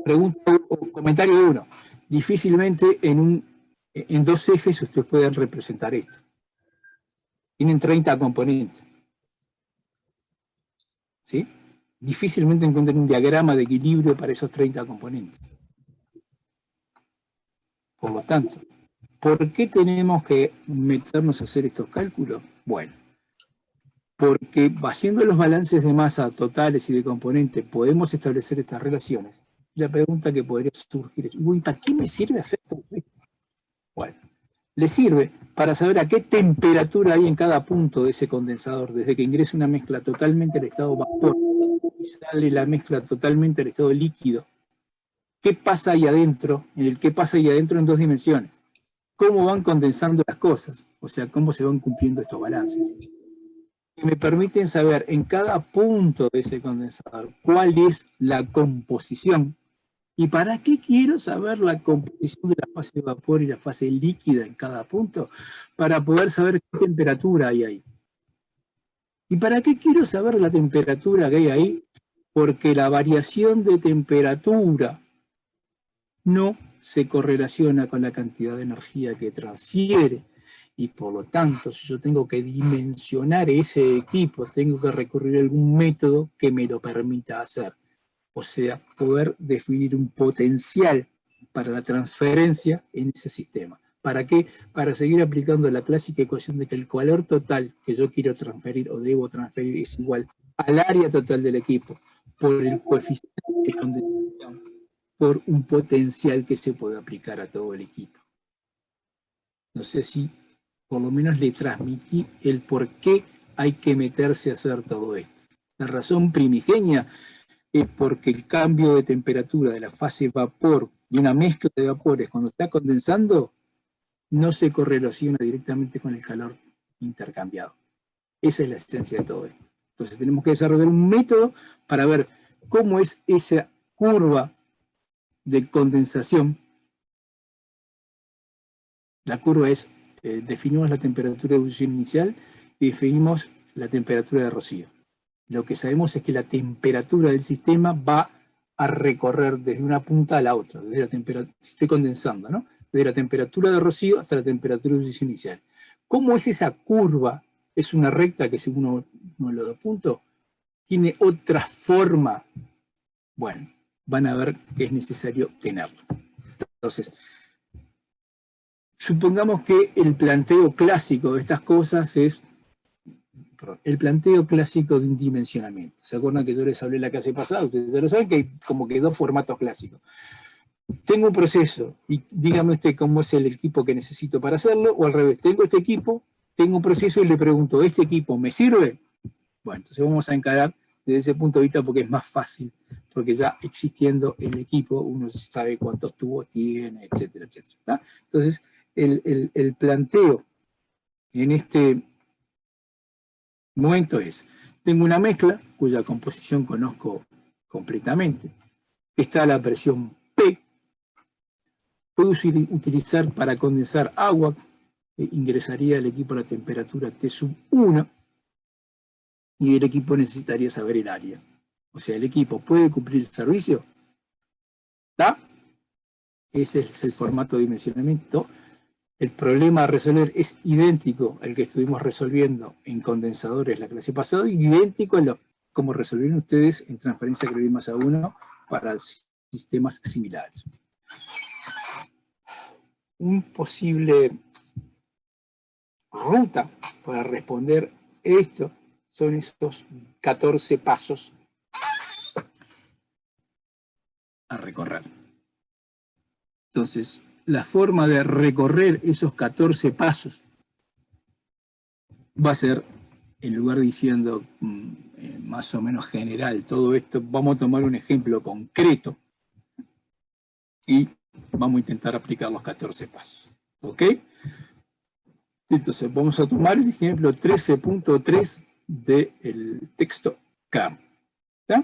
Pregunta o comentario 1. Difícilmente en dos ejes ustedes pueden representar esto. Tienen 30 componentes. ¿Sí? Difícilmente encuentran un diagrama de equilibrio para esos 30 componentes. Por lo tanto, ¿por qué tenemos que meternos a hacer estos cálculos? Bueno, porque haciendo los balances de masa totales y de componentes podemos establecer estas relaciones. Y la pregunta que podría surgir es, uy, ¿para qué me sirve hacer todo esto? Bueno, le sirve para saber a qué temperatura hay en cada punto de ese condensador, desde que ingresa una mezcla totalmente al estado vapor y sale la mezcla totalmente al estado líquido. ¿Qué pasa ahí adentro? ¿Qué pasa ahí adentro en dos dimensiones? ¿Cómo van condensando las cosas? O sea, ¿cómo se van cumpliendo estos balances? Que me permiten saber en cada punto de ese condensador cuál es la composición. ¿Y para qué quiero saber la composición de la fase de vapor y la fase líquida en cada punto? Para poder saber qué temperatura hay ahí. ¿Y para qué quiero saber la temperatura que hay ahí? Porque la variación de temperatura no se correlaciona con la cantidad de energía que transfiere. Y por lo tanto, si yo tengo que dimensionar ese equipo, tengo que recurrir a algún método que me lo permita hacer. O sea, poder definir un potencial para la transferencia en ese sistema. ¿Para qué? Para seguir aplicando la clásica ecuación de que el calor total que yo quiero transferir o debo transferir es igual al área total del equipo por el coeficiente de condensación, por un potencial que se puede aplicar a todo el equipo. No sé si por lo menos le transmití el por qué hay que meterse a hacer todo esto. La razón primigenia es porque el cambio de temperatura de la fase vapor, de una mezcla de vapores, cuando está condensando, no se correlaciona directamente con el calor intercambiado. Esa es la esencia de todo esto. Entonces tenemos que desarrollar un método para ver cómo es esa curva de condensación. La curva es, definimos la temperatura de ebullición inicial y definimos la temperatura de rocío. Lo que sabemos es que la temperatura del sistema va a recorrer desde una punta a la otra, desde la temperatura, estoy condensando, ¿no? Desde la temperatura de rocío hasta la temperatura de ebullición inicial. ¿Cómo es esa curva? ¿Es una recta que según uno de los dos puntos tiene otra forma? Bueno, van a ver que es necesario tenerlo. Entonces, supongamos que el planteo clásico de estas cosas es el planteo clásico de un dimensionamiento. ¿Se acuerdan que yo les hablé la clase pasada? Ustedes ya lo saben que hay como que dos formatos clásicos. Tengo un proceso y dígame usted cómo es el equipo que necesito para hacerlo, o al revés, tengo este equipo, tengo un proceso y le pregunto, ¿este equipo me sirve? Bueno, entonces vamos a encarar desde ese punto de vista porque es más fácil, porque ya existiendo el equipo uno sabe cuántos tubos tiene, etcétera, etcétera. ¿Tá? Entonces, el planteo en este momento es, tengo una mezcla cuya composición conozco completamente, está a la presión P, puede utilizar para condensar agua, que ingresaría al equipo a la temperatura T1, y el equipo necesitaría saber el área. O sea, el equipo puede cumplir el servicio. ¿Está? Ese es el formato de dimensionamiento. El problema a resolver es idéntico al que estuvimos resolviendo en condensadores la clase pasada, y idéntico a como resolvieron ustedes en transferencia de masa 1 para sistemas similares. Un posible ruta para responder esto son estos 14 pasos a recorrer. Entonces, la forma de recorrer esos 14 pasos va a ser, en lugar diciendo más o menos general todo esto, vamos a tomar un ejemplo concreto y vamos a intentar aplicar los 14 pasos. ¿Ok? Entonces, vamos a tomar el ejemplo 13.3 del texto CAM. ¿Está?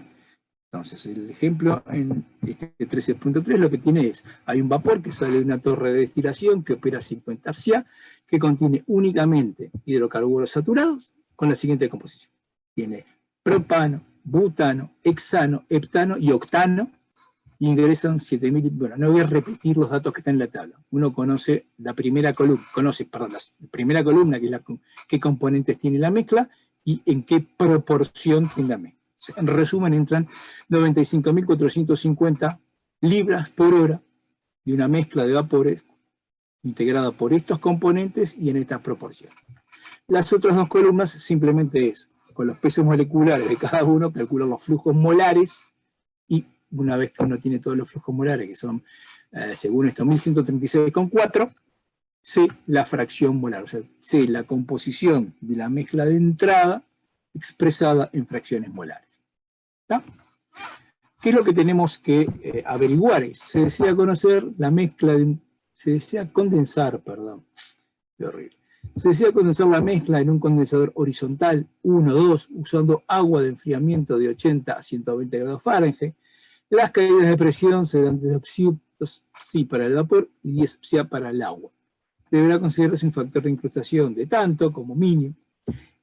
Entonces, el ejemplo en este 13.3 lo que tiene es, hay un vapor que sale de una torre de destilación que opera 50 CA, que contiene únicamente hidrocarburos saturados con la siguiente composición. Tiene propano, butano, hexano, heptano y octano, y ingresan 7.000, bueno, no voy a repetir los datos que están en la tabla. Uno conoce la primera columna, la primera columna, que es qué componentes tiene la mezcla y en qué proporción tiene la mezcla. En resumen, entran 95.450 libras por hora de una mezcla de vapores integrada por estos componentes y en estas proporciones. Las otras dos columnas simplemente es, con los pesos moleculares de cada uno, calcular los flujos molares, y una vez que uno tiene todos los flujos molares, que son, según esto, 1136,4, sé la fracción molar, o sea, sé la composición de la mezcla de entrada expresada en fracciones molares. ¿Está? ¿Qué es lo que tenemos que averiguar? Se desea conocer la mezcla, se desea condensar, perdón, qué horrible. Se desea condensar la mezcla en un condensador horizontal 1-2 usando agua de enfriamiento de 80 a 120 grados Fahrenheit. Las caídas de presión serán de 2 psi para el vapor y 10 psi para el agua. Deberá considerarse un factor de incrustación de tanto como mínimo.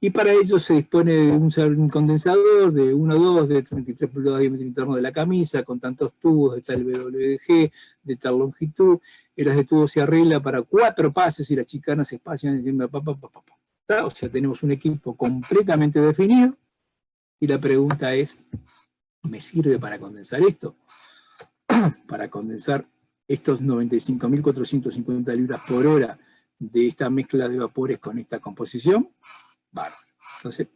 Y para ello se dispone de un condensador de 1-2 de 33 pulgadas de diámetro interno de la camisa, con tantos tubos de tal WDG, de tal longitud. El haz de tubo se arregla para 4 pases y las chicanas se espacian encima. O sea, tenemos un equipo completamente definido. Y la pregunta es, ¿me sirve para condensar esto? Para condensar estos 95.450 libras por hora de esta mezcla de vapores con esta composición. Vale. Entonces,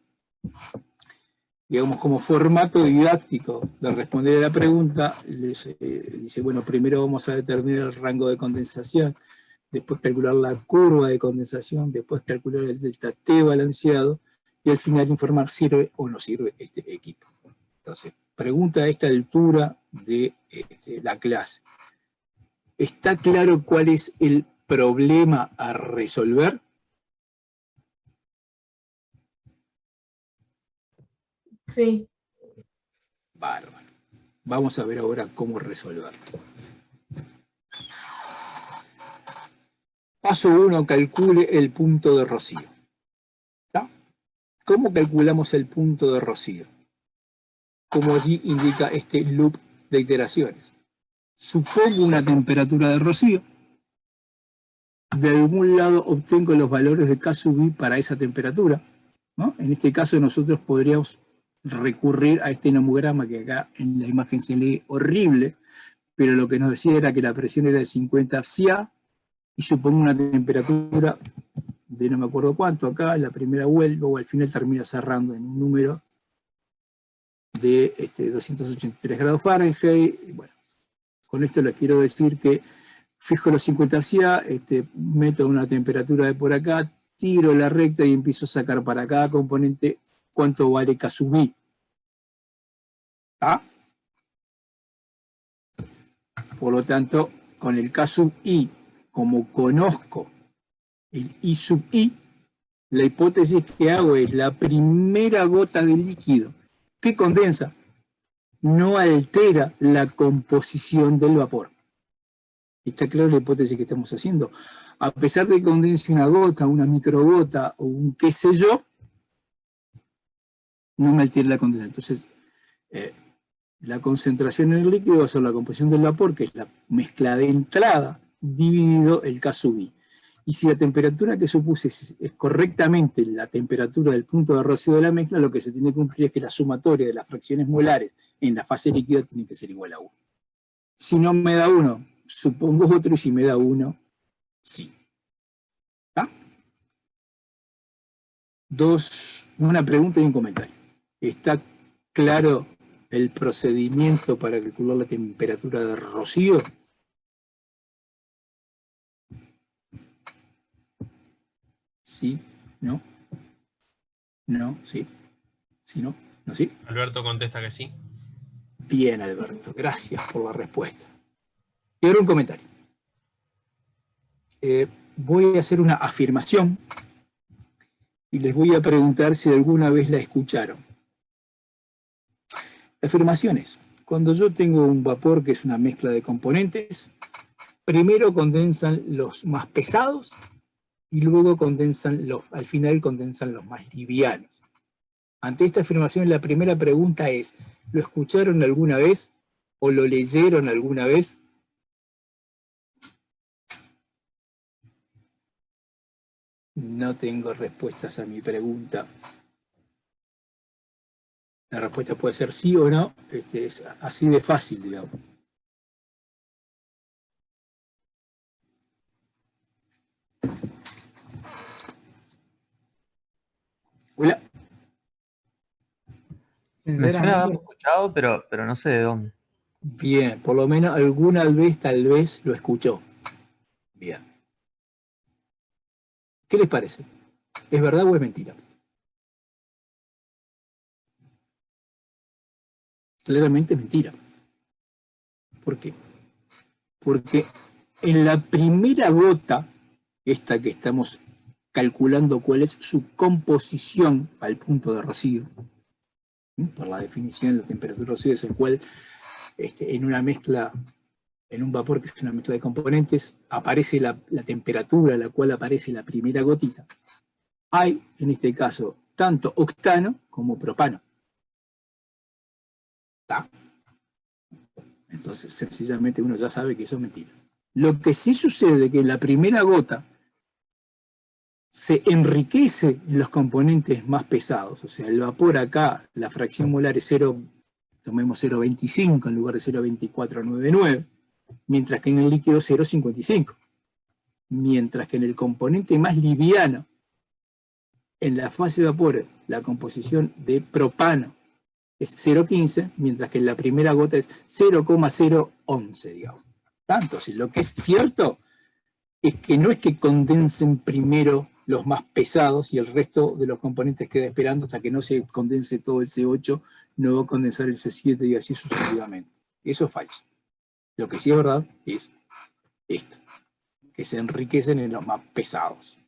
digamos, como formato didáctico de responder a la pregunta, les dice, bueno, primero vamos a determinar el rango de condensación, después calcular la curva de condensación, después calcular el delta T balanceado, y al final informar sirve o no sirve este equipo. Entonces, pregunta a esta altura de la clase. ¿Está claro cuál es el problema a resolver? Sí. Bárbaro. Vamos a ver ahora cómo resolverlo. Paso 1, calcule el punto de rocío. ¿Está? ¿Cómo calculamos el punto de rocío? Como allí indica este loop de iteraciones. Supongo una temperatura de rocío. De algún lado obtengo los valores de K sub i para esa temperatura, ¿no? En este caso nosotros podríamos recurrir a este nomograma que acá en la imagen se lee horrible, pero lo que nos decía era que la presión era de 50 psi y supongo una temperatura de no me acuerdo cuánto acá, la primera vuelta, o al final termina cerrando en un número de 283 grados Fahrenheit. Bueno, con esto les quiero decir que fijo los 50 psi, meto una temperatura de por acá, tiro la recta y empiezo a sacar para cada componente cuánto vale K sub i. ¿Ah? Por lo tanto, con el K sub i, como conozco el I sub i, la hipótesis que hago es la primera gota de líquido que condensa no altera la composición del vapor. Está claro la hipótesis que estamos haciendo. A pesar de que condense una gota, una microgota o un qué sé yo, no me altere la condensación. Entonces, la concentración en el líquido va a ser la composición del vapor, que es la mezcla de entrada, dividido el K sub I. Y si la temperatura que supuse es correctamente la temperatura del punto de rocío de la mezcla, lo que se tiene que cumplir es que la sumatoria de las fracciones molares en la fase líquida tiene que ser igual a 1. Si no me da 1, supongo otro, y si me da 1, sí. ¿Está? Una pregunta y un comentario. ¿Está claro el procedimiento para calcular la temperatura de rocío? Sí, no, no, sí, sí, no, no, sí. Alberto contesta que sí. Bien, Alberto, gracias por la respuesta. Y ahora un comentario. Voy a hacer una afirmación y les voy a preguntar si alguna vez la escucharon. La afirmación es: cuando yo tengo un vapor que es una mezcla de componentes, primero condensan los más pesados y luego al final condensan los más livianos. Ante esta afirmación, la primera pregunta es: ¿lo escucharon alguna vez o lo leyeron alguna vez? No tengo respuestas a mi pregunta. La respuesta puede ser sí o no, es así de fácil, digamos. Hola. Me suena haberlo escuchado, pero no sé de dónde. Bien, por lo menos alguna vez tal vez lo escuchó. Bien. ¿Qué les parece? ¿Es verdad o es mentira? Claramente es mentira. ¿Por qué? Porque en la primera gota, esta que estamos calculando cuál es su composición al punto de rocío, por la definición, la temperatura de rocío es el cual en una mezcla, en un vapor que es una mezcla de componentes, aparece la temperatura a la cual aparece la primera gotita. Hay, en este caso, tanto octano como propano. ¿Está? Entonces, sencillamente uno ya sabe que eso es mentira. Lo que sí sucede es que en la primera gota se enriquece en los componentes más pesados. O sea, el vapor acá, la fracción molar es 0, tomemos 0,25 en lugar de 0,2499, mientras que en el líquido 0,55. Mientras que en el componente más liviano, en la fase de vapor, la composición de propano es 0,15, mientras que en la primera gota es 0,011, digamos. Tanto, si lo que es cierto es que no es que condensen primero los más pesados y el resto de los componentes queda esperando hasta que no se condense todo el C8, no va a condensar el C7 y así sucesivamente. Eso es falso. Lo que sí es verdad es esto, que se enriquecen en los más pesados.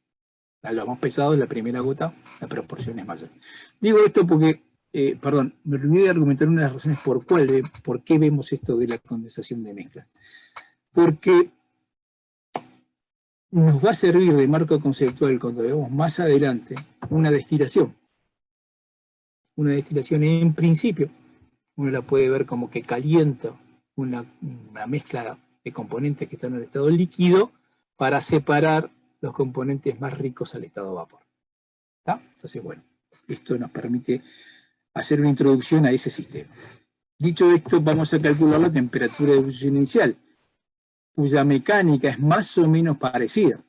A los más pesados, la primera gota, la proporción es mayor. Digo esto porque, me olvidé de argumentar una de las razones por qué vemos esto de la condensación de mezclas. Porque nos va a servir de marco conceptual cuando veamos más adelante una destilación. Una destilación en principio, uno la puede ver como que calienta una mezcla de componentes que están en el estado líquido para separar los componentes más ricos al estado vapor. ¿Está? Entonces, bueno, esto nos permite hacer una introducción a ese sistema. Dicho esto, vamos a calcular la temperatura de ebullición inicial, cuya mecánica es más o menos parecida.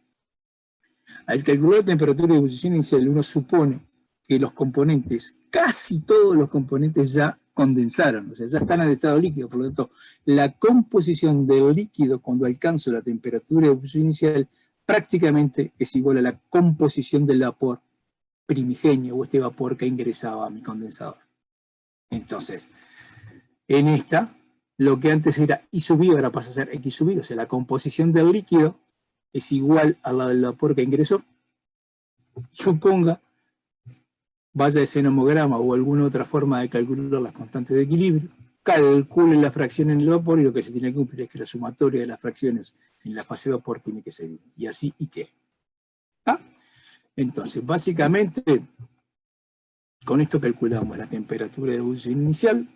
Al calcular la temperatura de ebullición inicial, uno supone que los componentes, casi todos los componentes ya condensaron, o sea, ya están en el estado líquido, por lo tanto, la composición del líquido cuando alcanzo la temperatura de ebullición inicial prácticamente es igual a la composición del vapor primigenio o este vapor que ingresaba a mi condensador. Entonces, en esta, lo que antes era I sub I ahora pasa a ser X sub I, o sea, la composición del líquido es igual a la del vapor que ingresó. Suponga, vaya ese nomograma o alguna otra forma de calcular las constantes de equilibrio, calcule la fracción en el vapor y lo que se tiene que cumplir es que la sumatoria de las fracciones en la fase de vapor tiene que ser 1. Y así y t. ¿Ah? Entonces, básicamente, con esto calculamos la temperatura de ebullición inicial,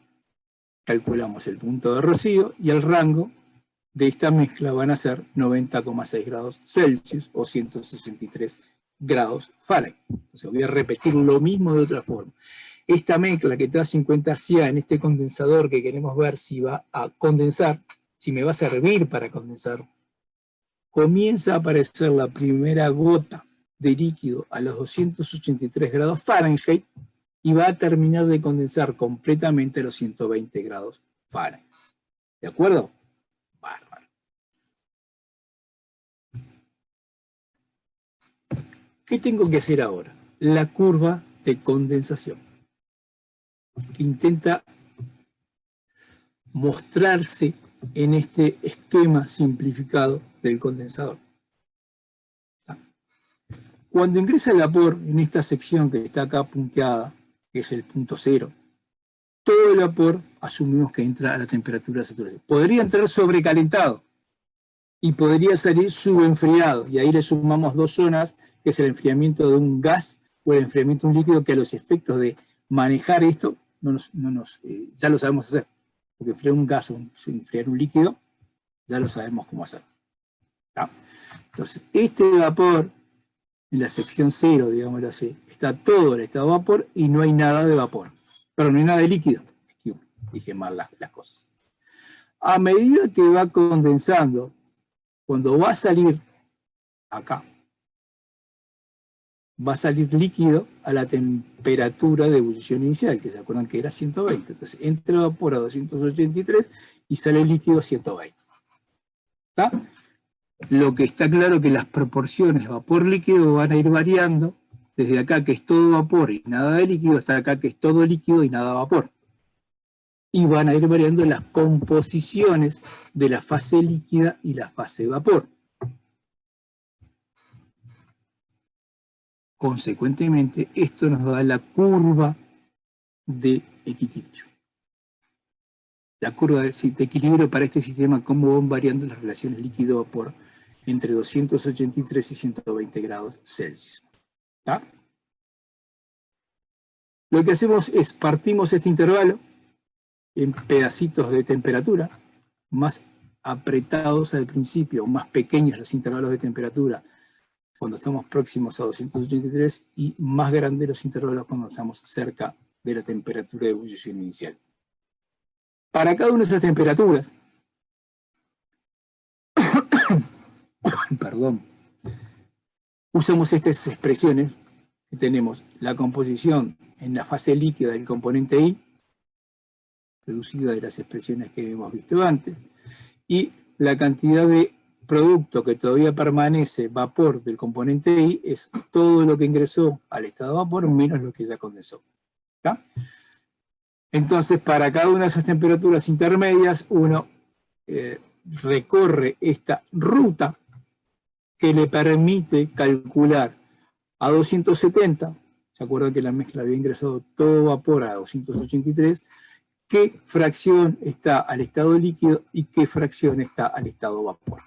calculamos el punto de rocío y el rango de esta mezcla van a ser 90,6 grados Celsius o 163 grados Fahrenheit. Entonces voy a repetir lo mismo de otra forma. Esta mezcla que está a 50 CA en este condensador que queremos ver si va a condensar, si me va a servir para condensar, comienza a aparecer la primera gota de líquido a los 283 grados Fahrenheit y va a terminar de condensar completamente a los 120 grados Fahrenheit. ¿De acuerdo? Bárbaro. ¿Qué tengo que hacer ahora? La curva de condensación, que intenta mostrarse en este esquema simplificado del condensador. Cuando ingresa el vapor en esta sección que está acá punteada, que es el punto 0, todo el vapor asumimos que entra a la temperatura de saturación. Podría entrar sobrecalentado y podría salir subenfriado, y ahí le sumamos dos zonas, que es el enfriamiento de un gas o el enfriamiento de un líquido, que a los efectos de manejar esto ya lo sabemos hacer. Porque enfriar un gas o enfriar un líquido, ya lo sabemos cómo hacer. ¿Tá? Entonces, este vapor, en la sección 0, digámoslo así, está todo el estado de vapor y no hay nada de vapor. Pero no hay nada de líquido. Dije mal las cosas. A medida que va condensando, cuando va a salir acá, va a salir líquido a la temperatura de ebullición inicial, que se acuerdan que era 120. Entonces entra vapor a 283 y sale líquido a 120. ¿Está? Lo que está claro es que las proporciones vapor-líquido van a ir variando, desde acá que es todo vapor y nada de líquido, hasta acá que es todo líquido y nada vapor. Y van a ir variando las composiciones de la fase líquida y la fase vapor. Consecuentemente, esto nos da la curva de equilibrio. La curva de equilibrio para este sistema, cómo van variando las relaciones líquido-vapor entre 283 y 120 grados Celsius. ¿Está? Lo que hacemos es partimos este intervalo en pedacitos de temperatura, más apretados al principio, más pequeños los intervalos de temperatura cuando estamos próximos a 283 y más grandes los intervalos cuando estamos cerca de la temperatura de ebullición inicial. Para cada una de esas temperaturas, perdón, usamos estas expresiones que tenemos: la composición en la fase líquida del componente I, reducida de las expresiones que hemos visto antes, y la cantidad de producto que todavía permanece vapor del componente I es todo lo que ingresó al estado de vapor menos lo que ya condensó. ¿Está? Entonces, para cada una de esas temperaturas intermedias, uno recorre esta ruta que le permite calcular a 270, ¿se acuerdan que la mezcla había ingresado todo vapor a 283? ¿Qué fracción está al estado líquido y qué fracción está al estado vapor?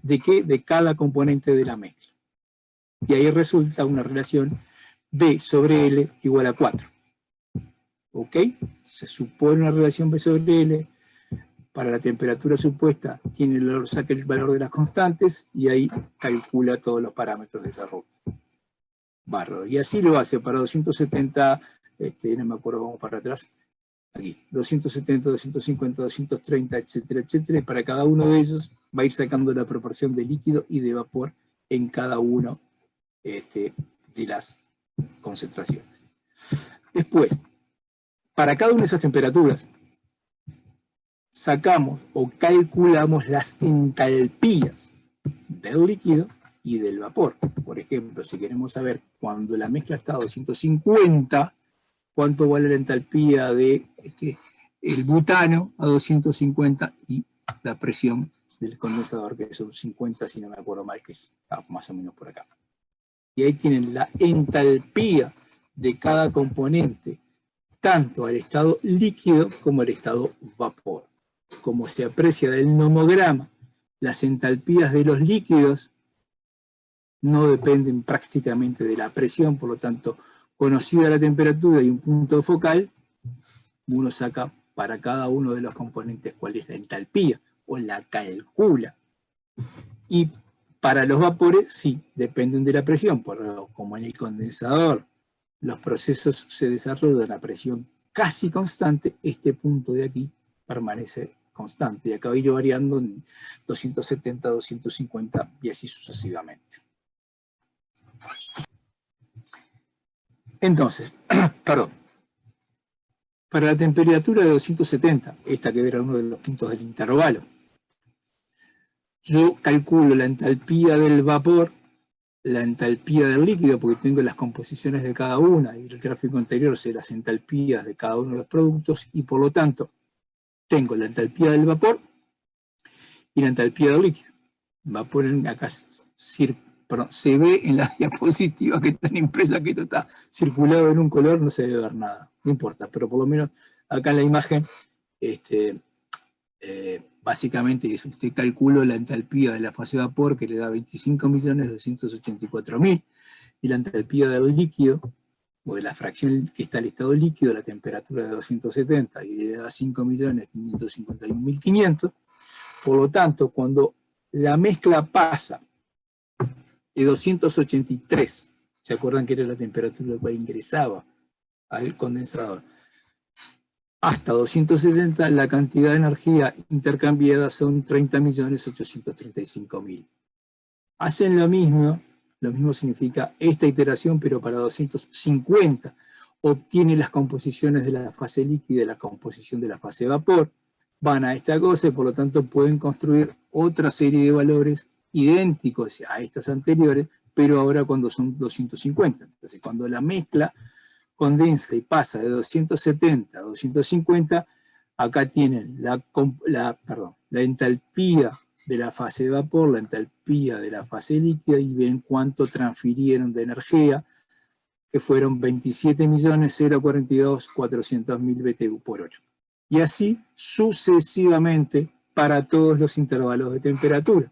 ¿De qué? De cada componente de la mezcla. Y ahí resulta una relación B sobre L igual a 4. ¿Ok? Se supone una relación B sobre L. Para la temperatura supuesta, saca el valor de las constantes y ahí calcula todos los parámetros de esa ruta. Bárbaro. Y así lo hace para 270, no me acuerdo, vamos para atrás. Aquí, 270, 250, 230, etcétera, etcétera. Y para cada uno de ellos va a ir sacando la proporción de líquido y de vapor en cada uno de las concentraciones. Después, para cada una de esas temperaturas, sacamos o calculamos las entalpías del líquido y del vapor. Por ejemplo, si queremos saber cuando la mezcla está a 250, cuánto vale la entalpía de el butano a 250 y la presión del condensador, que son 50, si no me acuerdo mal, que es más o menos por acá. Y ahí tienen la entalpía de cada componente tanto al estado líquido como al estado vapor. Como se aprecia del nomograma, las entalpías de los líquidos no dependen prácticamente de la presión, por lo tanto, conocida la temperatura y un punto focal, uno saca para cada uno de los componentes cuál es la entalpía, o la calcula. Y para los vapores, sí, dependen de la presión, pero como en el condensador los procesos se desarrollan a presión casi constante, este punto de aquí permanece constante, y acá va a ir variando en 270, 250 y así sucesivamente. Entonces, perdón, para la temperatura de 270, esta que era uno de los puntos del intervalo, yo calculo la entalpía del vapor, la entalpía del líquido, porque tengo las composiciones de cada una, y el gráfico anterior sé las entalpías de cada uno de los productos, y por lo tanto, tengo la entalpía del vapor y la entalpía del líquido. Va a poner acá, perdón, se ve en la diapositiva que están impresas que esto está circulado en un color, no se debe ver nada, no importa, pero por lo menos acá en la imagen, básicamente usted calcula la entalpía de la fase de vapor, que le da 25.284.000, y la entalpía del líquido, o de la fracción que está al estado líquido, la temperatura de 270, y le da 5.551.500. Por lo tanto, cuando la mezcla pasa de 283, ¿se acuerdan que era la temperatura que ingresaba al condensador?, hasta 270, la cantidad de energía intercambiada son 30.835.000. Hacen lo mismo significa esta iteración, pero para 250. Obtiene las composiciones de la fase líquida y la composición de la fase vapor, van a esta cosa y por lo tanto pueden construir otra serie de valores idénticos a estas anteriores, pero ahora cuando son 250. Entonces, cuando la mezcla condensa y pasa de 270 a 250, acá tienen la entalpía de la fase de vapor, la entalpía de la fase líquida, y ven cuánto transfirieron de energía, que fueron 27.042.400.000 BTU por hora. Y así sucesivamente para todos los intervalos de temperatura.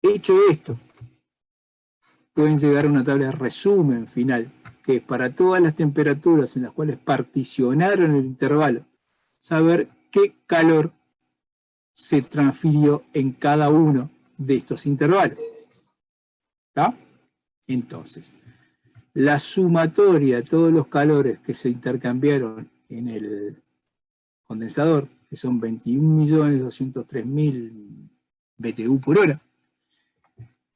Hecho esto, pueden llegar a una tabla de resumen final, que es para todas las temperaturas en las cuales particionaron el intervalo, saber qué calor se transfirió en cada uno de estos intervalos. ¿Está? Entonces, la sumatoria de todos los calores que se intercambiaron en el condensador, que son 21.203.000 BTU por hora.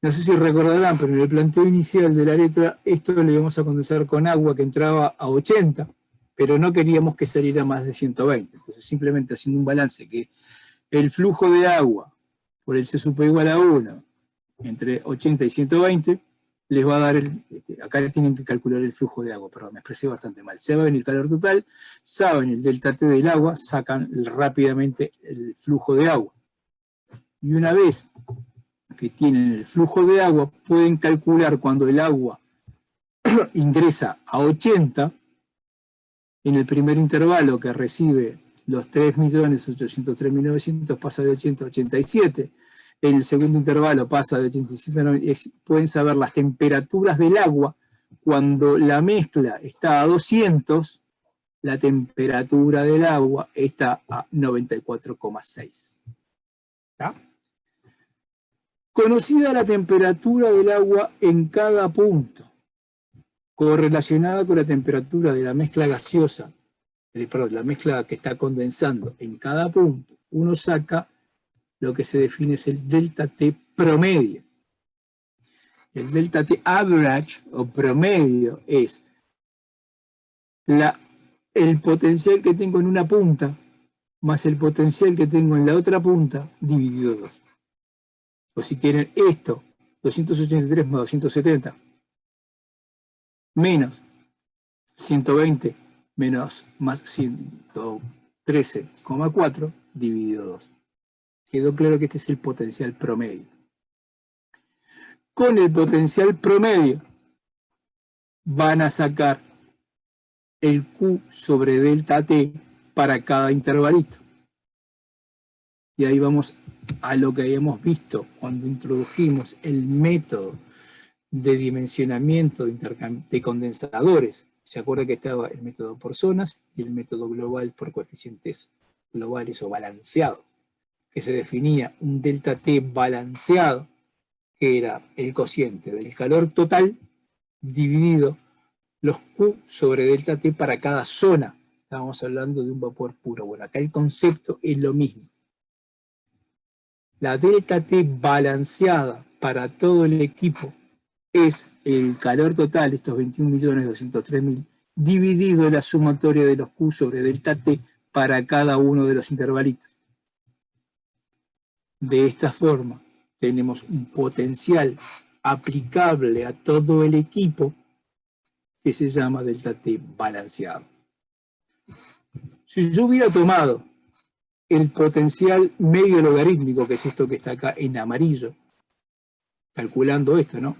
No sé si recordarán, pero en el planteo inicial de la letra, esto lo íbamos a condensar con agua que entraba a 80, pero no queríamos que saliera más de 120. Entonces, simplemente haciendo un balance que el flujo de agua por el C sub P igual a 1 entre 80 y 120, les va a dar acá tienen que calcular el flujo de agua, perdón, me expresé bastante mal. Saben el calor total, saben el delta T del agua, sacan rápidamente el flujo de agua. Y una vez que tienen el flujo de agua, pueden calcular cuando el agua ingresa a 80, en el primer intervalo que recibe los 3.803.900 pasa de 80 a 87, en el segundo intervalo pasa de 87 a 90, pueden saber las temperaturas del agua. Cuando la mezcla está a 200, la temperatura del agua está a 94,6. ¿Está? Conocida la temperatura del agua en cada punto, correlacionada con la temperatura de la mezcla gaseosa, perdón, la mezcla que está condensando en cada punto, uno saca lo que se define es el delta T promedio. El delta T average o promedio es el potencial que tengo en una punta más el potencial que tengo en la otra punta dividido 2. O si quieren esto, 283 más 270 menos 120 menos más 113,4 dividido 2. Quedó claro que este es el potencial promedio. Con el potencial promedio van a sacar el Q sobre delta T para cada intervalito. Y ahí vamos a lo que habíamos visto cuando introdujimos el método de dimensionamiento de condensadores. Se acuerda que estaba el método por zonas y el método global por coeficientes globales o balanceados, que se definía un delta T balanceado, que era el cociente del calor total dividido los Q sobre delta T para cada zona. Estábamos hablando de un vapor puro. Bueno, acá el concepto es lo mismo. La delta T balanceada para todo el equipo es el calor total, estos 21.203.000, dividido la sumatoria de los Q sobre delta T para cada uno de los intervalitos. De esta forma, tenemos un potencial aplicable a todo el equipo que se llama delta T balanceado. Si yo hubiera tomado el potencial medio logarítmico, que es esto que está acá en amarillo, calculando esto, ¿no?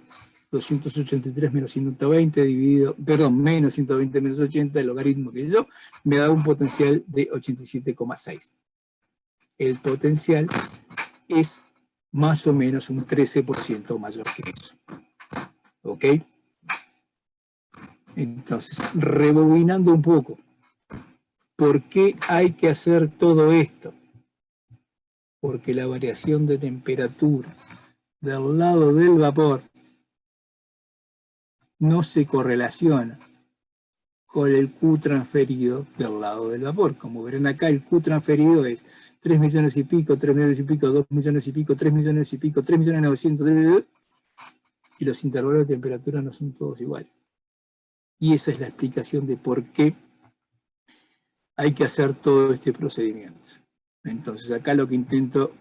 283 menos 120 dividido, perdón, menos 120 menos 80, el logaritmo que yo, me da un potencial de 87,6. El potencial es más o menos un 13% mayor que eso. ¿Ok? Entonces, rebobinando un poco, ¿por qué hay que hacer todo esto? Porque la variación de temperatura del lado del vapor no se correlaciona con el Q transferido del lado del vapor. Como verán acá, el Q transferido es 3 millones y pico, 3 millones y pico, 2 millones y pico, 3 millones y pico, 3 millones 900, y los intervalos de temperatura no son todos iguales. Y esa es la explicación de por qué hay que hacer todo este procedimiento. Entonces acá lo que intento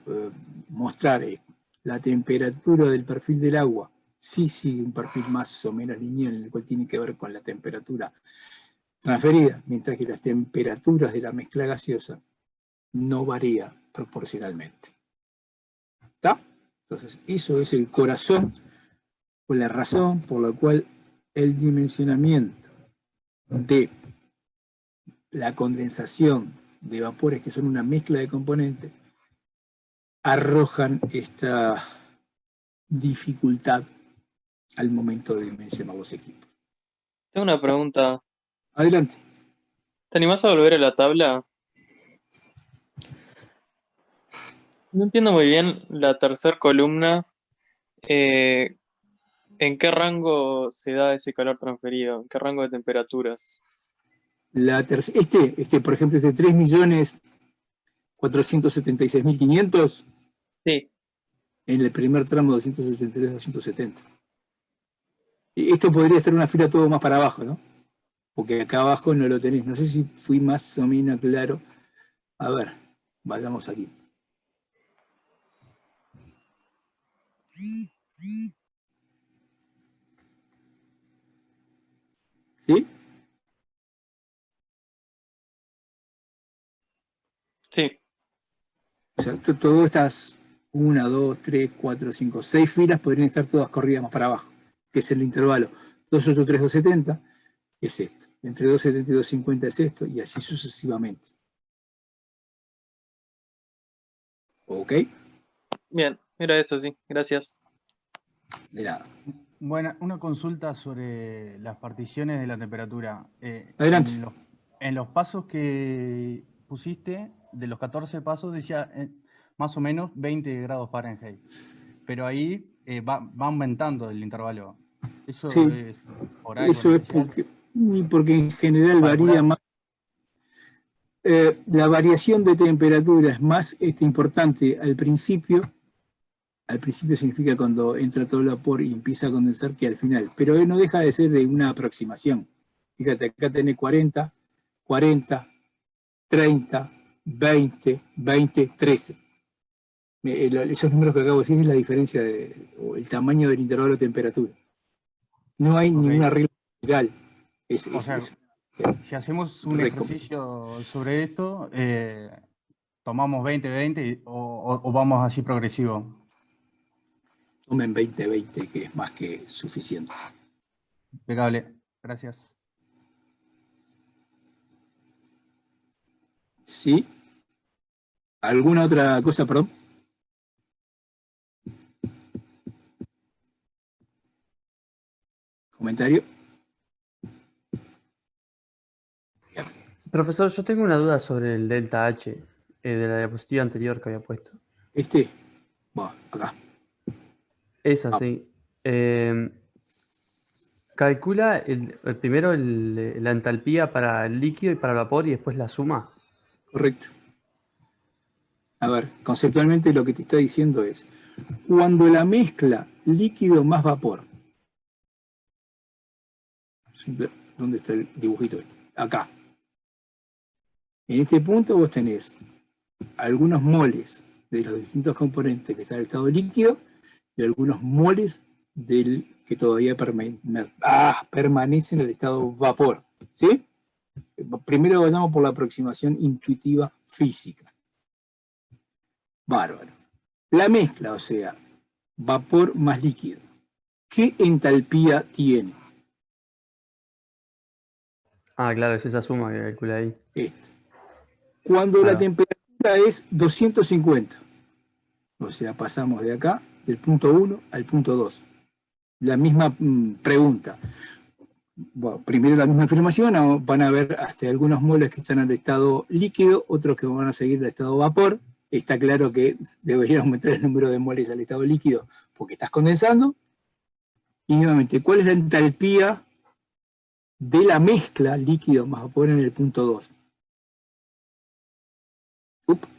mostrar es la temperatura del perfil del agua. Sí sigue un perfil más o menos lineal, en el cual tiene que ver con la temperatura transferida, mientras que las temperaturas de la mezcla gaseosa no varían proporcionalmente. ¿Está? Entonces, eso es el corazón o la razón por la cual el dimensionamiento de la condensación de vapores, que son una mezcla de componentes, arrojan esta dificultad al momento de dimensionar los equipos. Tengo una pregunta. Adelante. ¿Te animás a volver a la tabla? No entiendo muy bien la tercera columna. ¿En qué rango se da ese calor transferido? ¿En qué rango de temperaturas? Por ejemplo, 3.476.500. Sí. En el primer tramo 283-270. Esto podría estar una fila todo más para abajo, ¿no? Porque acá abajo no lo tenés. No sé si fui más o menos claro. A ver, vayamos aquí. ¿Sí? Sí. O sea, todas estas 1, 2, 3, 4, 5, 6 filas podrían estar todas corridas más para abajo, que es el intervalo 283, 270, es esto. Entre 270 y 250 es esto, y así sucesivamente. ¿Ok? Bien, era eso, sí. Gracias. De nada. Bueno, una consulta sobre las particiones de la temperatura. Adelante. En los pasos que pusiste, de los 14 pasos, decía más o menos 20 grados Fahrenheit. Pero ahí va aumentando el intervalo. ¿Eso sí, es por algo eso especial? es porque en general varía más. La variación de temperatura es más importante al principio. Al principio significa cuando entra todo el vapor y empieza a condensar, que al final. Pero no deja de ser de una aproximación. Fíjate, acá tenés 40, 40, 30, 20, 20, 13. Esos números que acabo de decir es la diferencia o el tamaño del intervalo de temperatura. No hay ninguna regla legal. Si hacemos un ejercicio sobre esto, tomamos 20-20 o vamos así progresivo. Tomen 20-20, que es más que suficiente. Impecable. Gracias. ¿Sí? ¿Alguna otra cosa, perdón? ¿Comentario? Profesor, yo tengo una duda sobre el delta H de la diapositiva anterior que había puesto. Bueno, acá. Esa, sí. Calcula primero la entalpía para el líquido y para el vapor y después la suma. Correcto. A ver, conceptualmente lo que te está diciendo es, cuando la mezcla líquido más vapor, ¿dónde está el dibujito este? Acá. En este punto vos tenés algunos moles de los distintos componentes que están en el estado líquido y algunos moles del que todavía permanecen en el estado vapor. ¿Sí? Primero vayamos por la aproximación intuitiva física. Bárbaro. La mezcla, o sea, vapor más líquido, ¿qué entalpía tiene? Ah, claro, es esa suma que calcula ahí. Cuando la temperatura es 250, o sea, pasamos de acá, del punto 1 al punto 2. La misma pregunta. Bueno, primero la misma afirmación, van a ver hasta algunos moles que están en el estado líquido, otros que van a seguir en el estado vapor. Está claro que debería aumentar el número de moles al estado líquido porque estás condensando. Y nuevamente, ¿cuál es la entalpía de la mezcla líquido más vapor en el punto 2?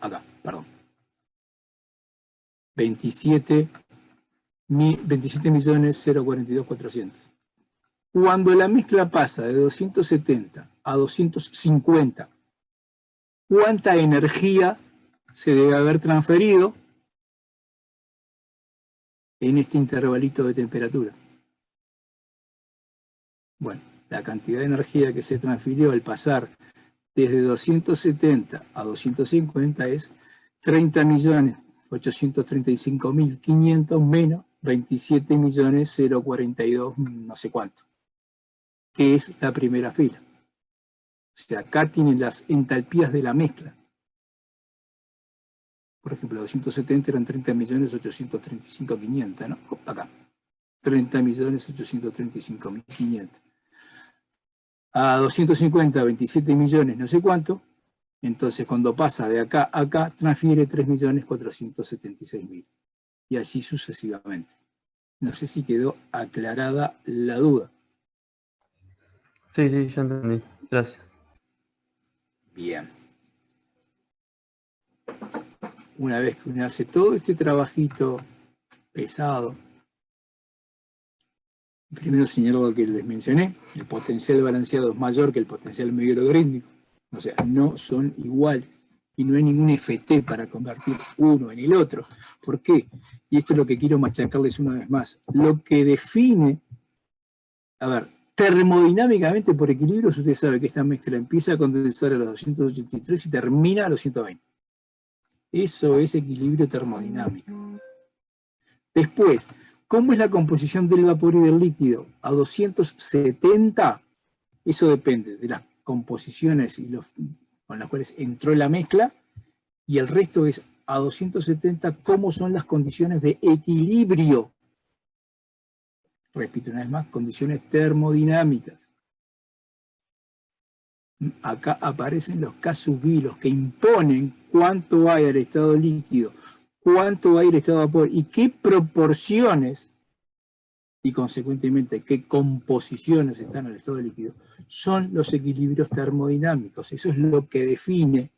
Acá, perdón. 27.042.400. Cuando la mezcla pasa de 270 a 250, ¿cuánta energía se debe haber transferido en este intervalito de temperatura? Bueno, la cantidad de energía que se transfirió al pasar desde 270 a 250 es 30.835.500 menos 27.042 no sé cuánto, que es la primera fila. O sea, acá tienen las entalpías de la mezcla. Por ejemplo, 270 eran 30.835.500, ¿no? Acá. 30.835.500. A 250, 27 millones, no sé cuánto. Entonces, cuando pasa de acá a acá, transfiere 3.476.000. Y así sucesivamente. No sé si quedó aclarada la duda. Sí, sí, ya entendí. Gracias. Bien. Una vez que uno hace todo este trabajito pesado, primero señalo lo que les mencioné, el potencial balanceado es mayor que el potencial medio logarítmico, o sea, no son iguales, y no hay ningún FT para convertir uno en el otro. ¿Por qué? Y esto es lo que quiero machacarles una vez más. Lo que define, a ver, termodinámicamente por equilibrios, usted sabe que esta mezcla empieza a condensar a los 283 y termina a los 120. Eso es equilibrio termodinámico. Después, ¿cómo es la composición del vapor y del líquido? A 270, eso depende de las composiciones con las cuales entró la mezcla, y el resto es a 270, ¿cómo son las condiciones de equilibrio? Repito una vez más, condiciones termodinámicas. Acá aparecen los K sub I, los que imponen cuánto hay al estado líquido, cuánto hay al estado vapor y qué proporciones y consecuentemente qué composiciones están en el estado líquido, son los equilibrios termodinámicos. Eso es lo que define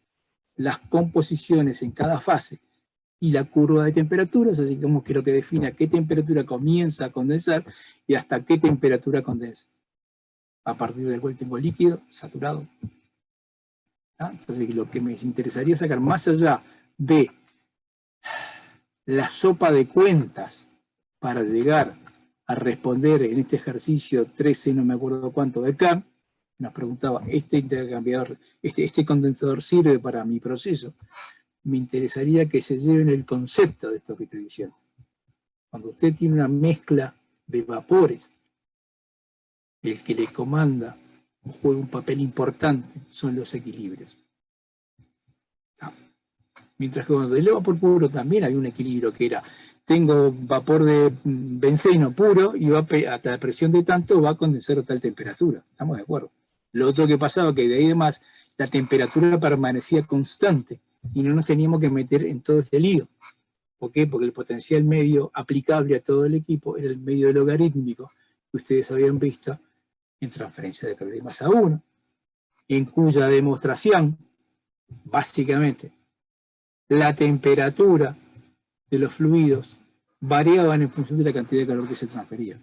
las composiciones en cada fase y la curva de temperaturas, así como que lo que define a qué temperatura comienza a condensar y hasta qué temperatura condensa. A partir del cual tengo líquido, saturado. Entonces lo que me interesaría sacar más allá de la sopa de cuentas para llegar a responder en este ejercicio 13, no me acuerdo cuánto, de K, nos preguntaba, ¿este intercambiador, este condensador sirve para mi proceso? Me interesaría que se lleven el concepto de esto que estoy diciendo. Cuando usted tiene una mezcla de vapores, el que le comanda o juega un papel importante son los equilibrios. Mientras que cuando el vapor puro también había un equilibrio que era, tengo vapor de benceno puro y va hasta la presión de tanto va a condensar a tal temperatura. ¿Estamos de acuerdo? Lo otro que pasaba que de ahí además la temperatura permanecía constante y no nos teníamos que meter en todo este lío. ¿Por qué? Porque el potencial medio aplicable a todo el equipo era el medio logarítmico que ustedes habían visto en transferencia de calor de masa 1, en cuya demostración, básicamente, la temperatura de los fluidos variaban en función de la cantidad de calor que se transfería.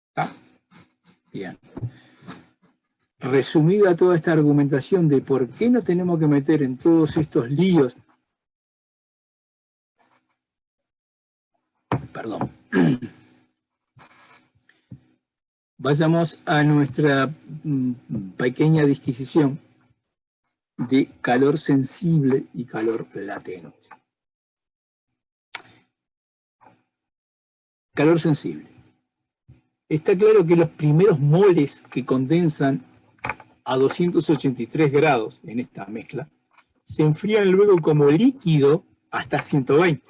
¿Está? Bien. Resumida toda esta argumentación de por qué nos tenemos que meter en todos estos líos, perdón, vayamos a nuestra pequeña disquisición de calor sensible y calor latente. Calor sensible. Está claro que los primeros moles que condensan a 283 grados en esta mezcla se enfrían luego como líquido hasta 120.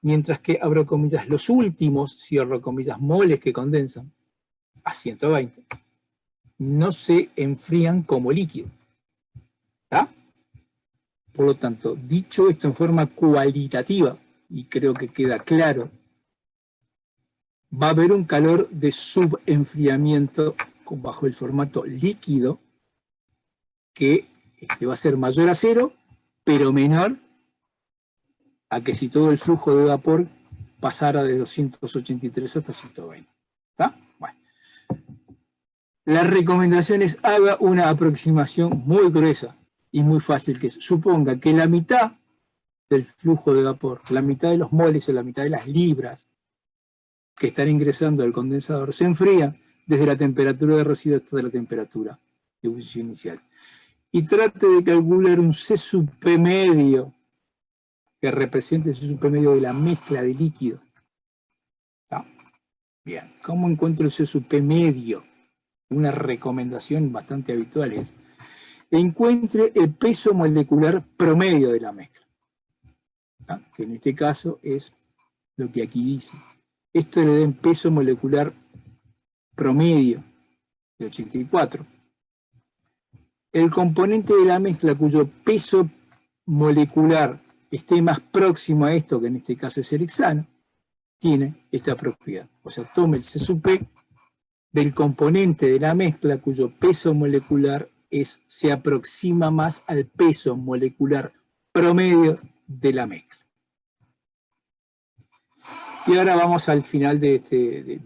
Mientras que, abro comillas, los últimos, cierro comillas, moles que condensan a 120 no se enfrían como líquido. ¿Está? Por lo tanto, dicho esto en forma cualitativa, y creo que queda claro, va a haber un calor de subenfriamiento bajo el formato líquido que va a ser mayor a 0, pero menor a que si todo el flujo de vapor pasara de 283 hasta 120. ¿Está? Bueno. La recomendación es haga una aproximación muy gruesa y muy fácil, que suponga que la mitad del flujo de vapor, la mitad de los moles o la mitad de las libras que están ingresando al condensador se enfrían desde la temperatura de residuo hasta la temperatura de ebullición inicial. Y trate de calcular un C sub P medio que represente el C sub P medio de la mezcla de líquido. ¿Está? Bien, ¿cómo encuentro el C sub P medio? Una recomendación bastante habitual es encuentre el peso molecular promedio de la mezcla. ¿Está? Que en este caso es lo que aquí dice. Esto le da en peso molecular promedio de 84. El componente de la mezcla cuyo peso molecular esté más próximo a esto, que en este caso es el hexano, tiene esta propiedad. O sea, tome el C sub P del componente de la mezcla cuyo peso molecular se aproxima más al peso molecular promedio de la mezcla. Y ahora vamos al final de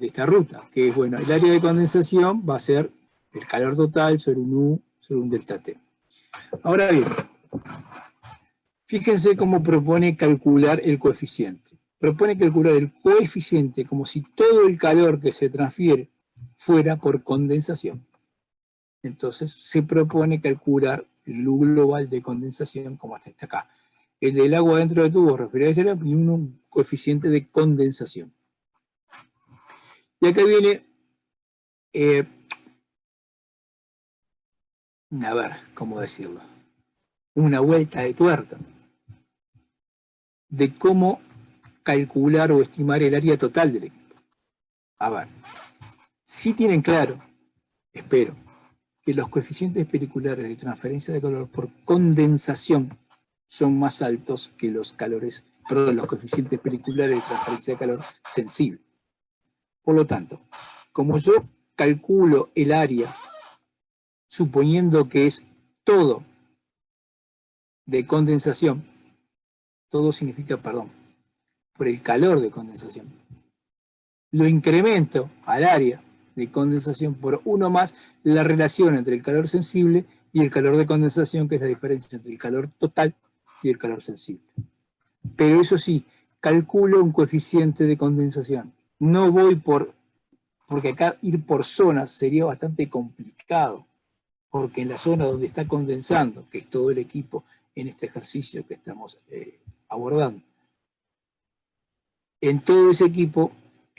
esta ruta, que es, bueno, el área de condensación va a ser el calor total sobre un U, sobre un delta T. Ahora bien, fíjense cómo propone calcular el coeficiente. Propone calcular el coeficiente como si todo el calor que se transfiere fuera por condensación. Entonces se propone calcular el U global de condensación como hasta acá. El del agua dentro del tubo referido a este y un coeficiente de condensación. Y acá viene, a ver, ¿cómo decirlo? Una vuelta de tuerca de cómo calcular o estimar el área total del equipo. A ver, si tienen claro, espero, que los coeficientes periculares de transferencia de calor por condensación son más altos que los coeficientes periculares de transferencia de calor sensible. Por lo tanto, como yo calculo el área, suponiendo que es todo de condensación, todo significa, perdón, por el calor de condensación, lo incremento al área de condensación por 1 más la relación entre el calor sensible y el calor de condensación, que es la diferencia entre el calor total y el calor sensible. Pero eso sí, calculo un coeficiente de condensación. No voy porque acá ir por zonas sería bastante complicado, porque en la zona donde está condensando, que es todo el equipo en este ejercicio que estamos abordando, en todo ese equipo,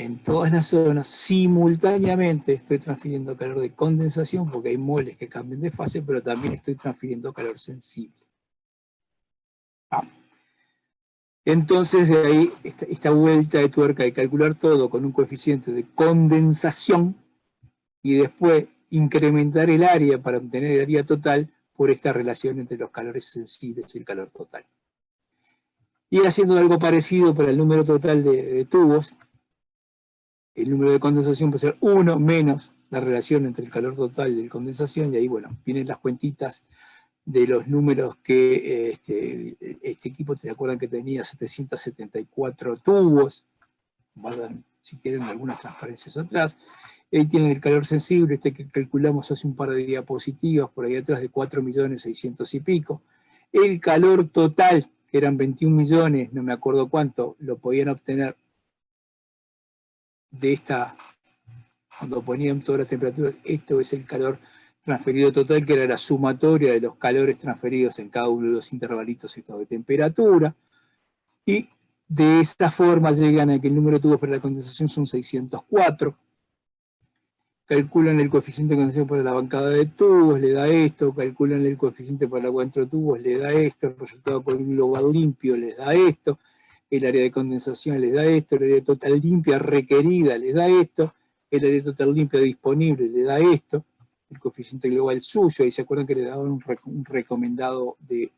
en todas las zonas, simultáneamente estoy transfiriendo calor de condensación, porque hay moles que cambian de fase, pero también estoy transfiriendo calor sensible. Entonces, de ahí, esta vuelta de tuerca de calcular todo con un coeficiente de condensación, y después incrementar el área para obtener el área total por esta relación entre los calores sensibles y el calor total. Y haciendo algo parecido para el número total de tubos, el número de condensación puede ser 1 menos la relación entre el calor total y la condensación, y ahí, bueno, vienen las cuentitas de los números que este equipo, ¿te acuerdan que tenía 774 tubos? Vayan, si quieren, algunas transparencias atrás. Ahí tienen el calor sensible, que calculamos hace un par de diapositivas, por ahí atrás, de 4.600.000 y pico. El calor total, que eran 21 millones, no me acuerdo cuánto, lo podían obtener de esta, cuando ponían todas las temperaturas. Esto es el calor transferido total, que era la sumatoria de los calores transferidos en cada uno de los intervalitos estos de temperatura. Y de esta forma llegan a que el número de tubos para la condensación son 604. Calculan el coeficiente de condensación para la bancada de tubos, le da esto. Calculan el coeficiente para el agua dentro de tubos, le da esto. El resultado por un global limpio les da esto. El área de condensación les da esto. El área total limpia requerida les da esto. El área total limpia disponible le da esto. El coeficiente global suyo, ahí se acuerdan que le daban un recomendado de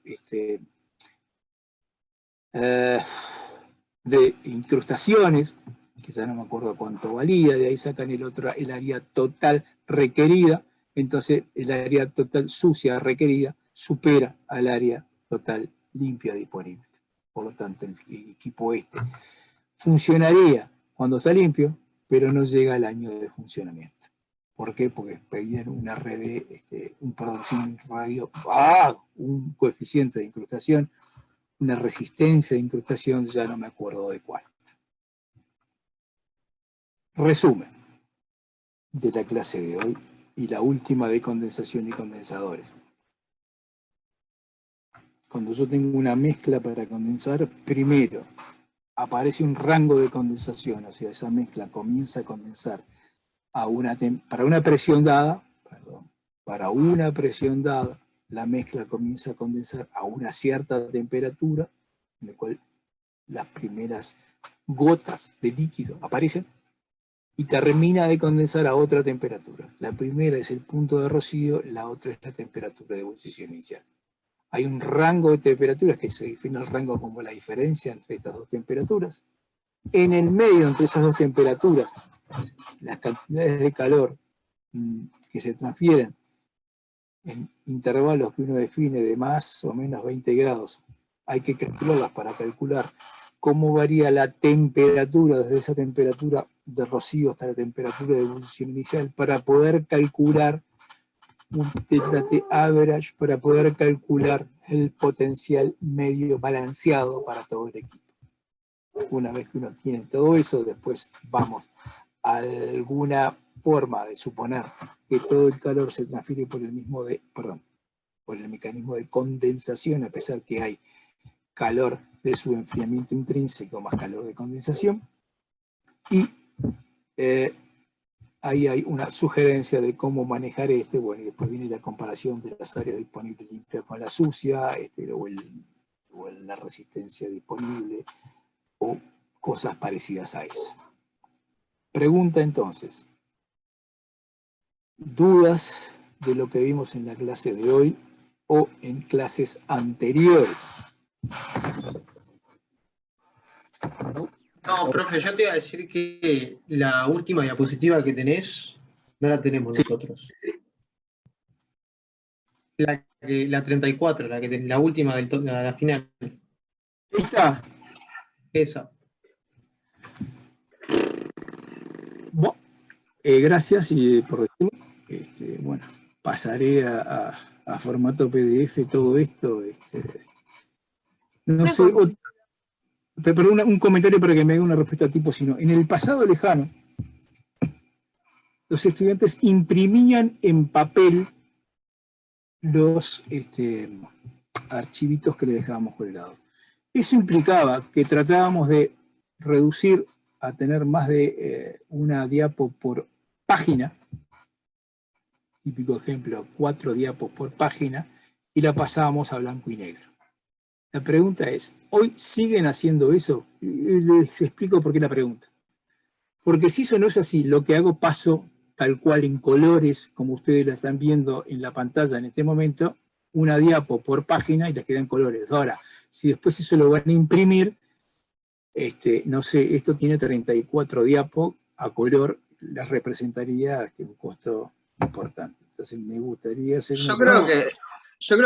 incrustaciones, que ya no me acuerdo cuánto valía, de ahí sacan el área total requerida, entonces el área total sucia requerida supera al área total limpia disponible. Por lo tanto, el equipo funcionaría cuando está limpio, pero no llega al año de funcionamiento. ¿Por qué? Porque pedían una red un coeficiente de incrustación, una resistencia de incrustación, ya no me acuerdo de cuál. Resumen de la clase de hoy y la última de condensación y condensadores. Cuando yo tengo una mezcla para condensar, primero aparece un rango de condensación, o sea, esa mezcla comienza a condensar para una presión dada, la mezcla comienza a condensar a una cierta temperatura, en la cual las primeras gotas de líquido aparecen, y termina de condensar a otra temperatura. La primera es el punto de rocío, la otra es la temperatura de ebullición inicial. Hay un rango de temperaturas que se define el rango como la diferencia entre estas dos temperaturas. En el medio entre esas dos temperaturas, las cantidades de calor que se transfieren en intervalos que uno define de más o menos 20 grados, hay que calcularlas para calcular cómo varía la temperatura desde esa temperatura de rocío hasta la temperatura de ebullición inicial, para poder calcular un delta T average, para poder calcular el potencial medio balanceado para todo el equipo. Una vez que uno tiene todo eso, después vamos a alguna forma de suponer que todo el calor se transfiere por el mecanismo de condensación, a pesar que hay calor de su enfriamiento intrínseco más calor de condensación. Y ahí hay una sugerencia de cómo manejar esto. Bueno, y después viene la comparación de las áreas disponibles limpias con la sucia, o la resistencia disponible, o cosas parecidas a eso. Pregunta entonces, ¿dudas de lo que vimos en la clase de hoy o en clases anteriores? No, profe, yo te iba a decir que la última diapositiva que tenés no la tenemos nosotros. La 34, la última de la final. ¿Esta? Esa. Bueno, gracias por decirlo. Bueno, pasaré a formato PDF todo esto. No sé, pero un comentario para que me haga una respuesta tipo, sino en el pasado lejano, los estudiantes imprimían en papel los archivitos que le dejábamos colgados. Eso implicaba que tratábamos de reducir a tener más de una diapo por página, típico ejemplo, 4 diapos por página, y la pasábamos a blanco y negro. La pregunta es, ¿hoy siguen haciendo eso? Les explico por qué la pregunta. Porque si eso no es así, lo que hago paso tal cual en colores, como ustedes la están viendo en la pantalla en este momento, una diapo por página y les quedan colores. Ahora, si después eso lo van a imprimir, no sé, esto tiene 34 diapos a color, les representaría un costo importante. Entonces me gustaría hacer Yo creo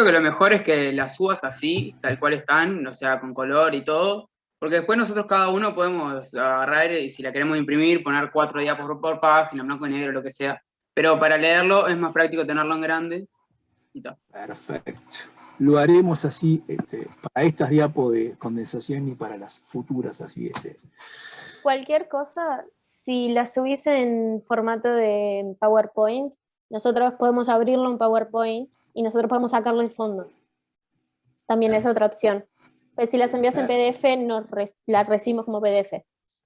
que lo mejor es que las subas así, tal cual están, o sea, con color y todo, porque después nosotros cada uno podemos agarrar y si la queremos imprimir, poner 4 diapos por página, blanco y negro, lo que sea. Pero para leerlo es más práctico tenerlo en grande y tal. Perfecto. Lo haremos así para estas diapos de condensación y para las futuras así. Cualquier cosa, si la subís en formato de PowerPoint, nosotros podemos abrirlo en PowerPoint y nosotros podemos sacarle el fondo. También es otra opción. Pues si las envías en PDF, la recibimos como PDF.